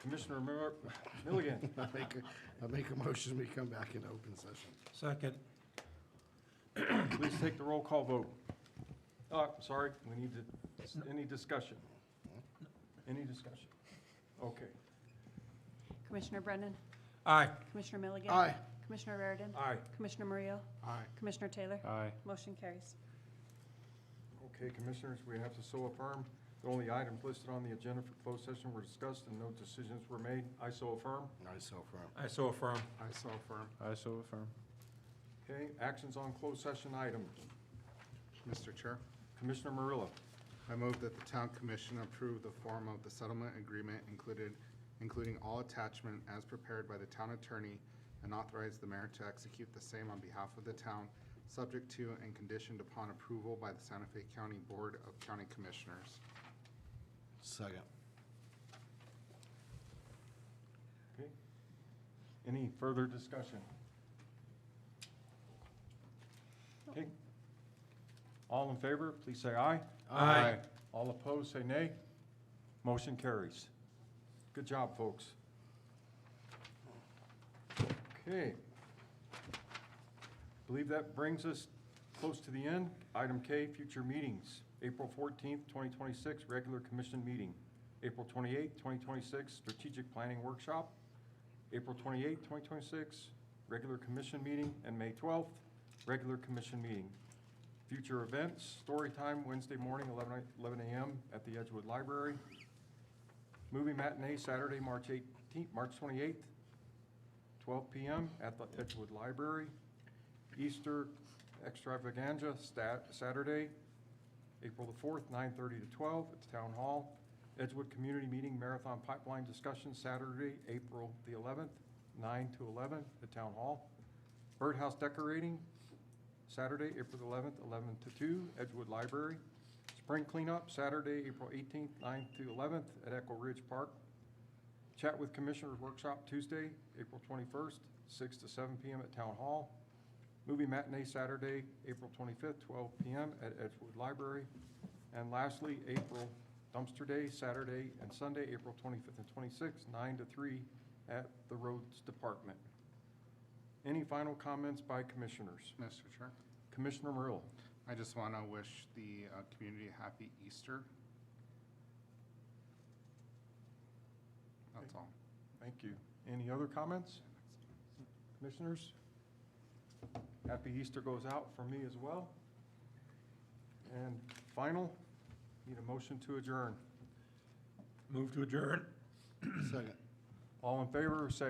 Commissioner Milligan. I make a motion, we come back in open session. Second. Please take the roll call vote. Sorry, we need to, any discussion? Any discussion? Okay. Commissioner Brennan? Aye. Commissioner Milligan? Aye. Commissioner Raridan? Aye. Commissioner Murillo? Aye. Commissioner Taylor? Aye. Motion carries. Okay, Commissioners, we have to so affirm the only items listed on the agenda for closed session were discussed and no decisions were made. I so affirm. I so firm. I so affirm. I so firm. I so affirm. Okay, actions on closed session items. Mr. Chair, Commissioner Murillo. I move that the town commission approve the form of the settlement agreement including all attachment as prepared by the town attorney and authorize the mayor to execute the same on behalf of the town, subject to and conditioned upon approval by the Santa Fe County Board of County Commissioners. Second. Okay. Any further discussion? Okay. All in favor, please say aye. Aye. All opposed, say nay. Motion carries. Good job, folks. Okay. Believe that brings us close to the end. Item K, future meetings. April 14th, 2026, regular commission meeting. April 28th, 2026, strategic planning workshop. April 28th, 2026, regular commission meeting. And May 12th, regular commission meeting. Future events, story time Wednesday morning, 11 a.m. at the Edgewood Library. Movie matinee Saturday, March 28th, 12 p.m. at the Edgewood Library. Easter extravaganza Saturday, April the 4th, 9:30 to 12 at the Town Hall. Edgewood Community Meeting Marathon Pipeline Discussion Saturday, April the 11th, 9 to 11 at Town Hall. Birdhouse decorating Saturday, April the 11th, 11 to 2, Edgewood Library. Spring cleanup Saturday, April 18th, 9th to 11th at Echo Ridge Park. Chat with Commissioners Workshop Tuesday, April 21st, 6 to 7 p.m. at Town Hall. Movie matinee Saturday, April 25th, 12 p.m. at Edgewood Library. And lastly, April Dumpster Day, Saturday and Sunday, April 25th and 26th, 9 to 3 at the Roads Department. Any final comments by commissioners? Mr. Chair, Commissioner Murillo. I just want to wish the community a happy Easter. That's all. Thank you. Any other comments? Commissioners? Happy Easter goes out for me as well. And final, need a motion to adjourn. Move to adjourn. Second. All in favor, say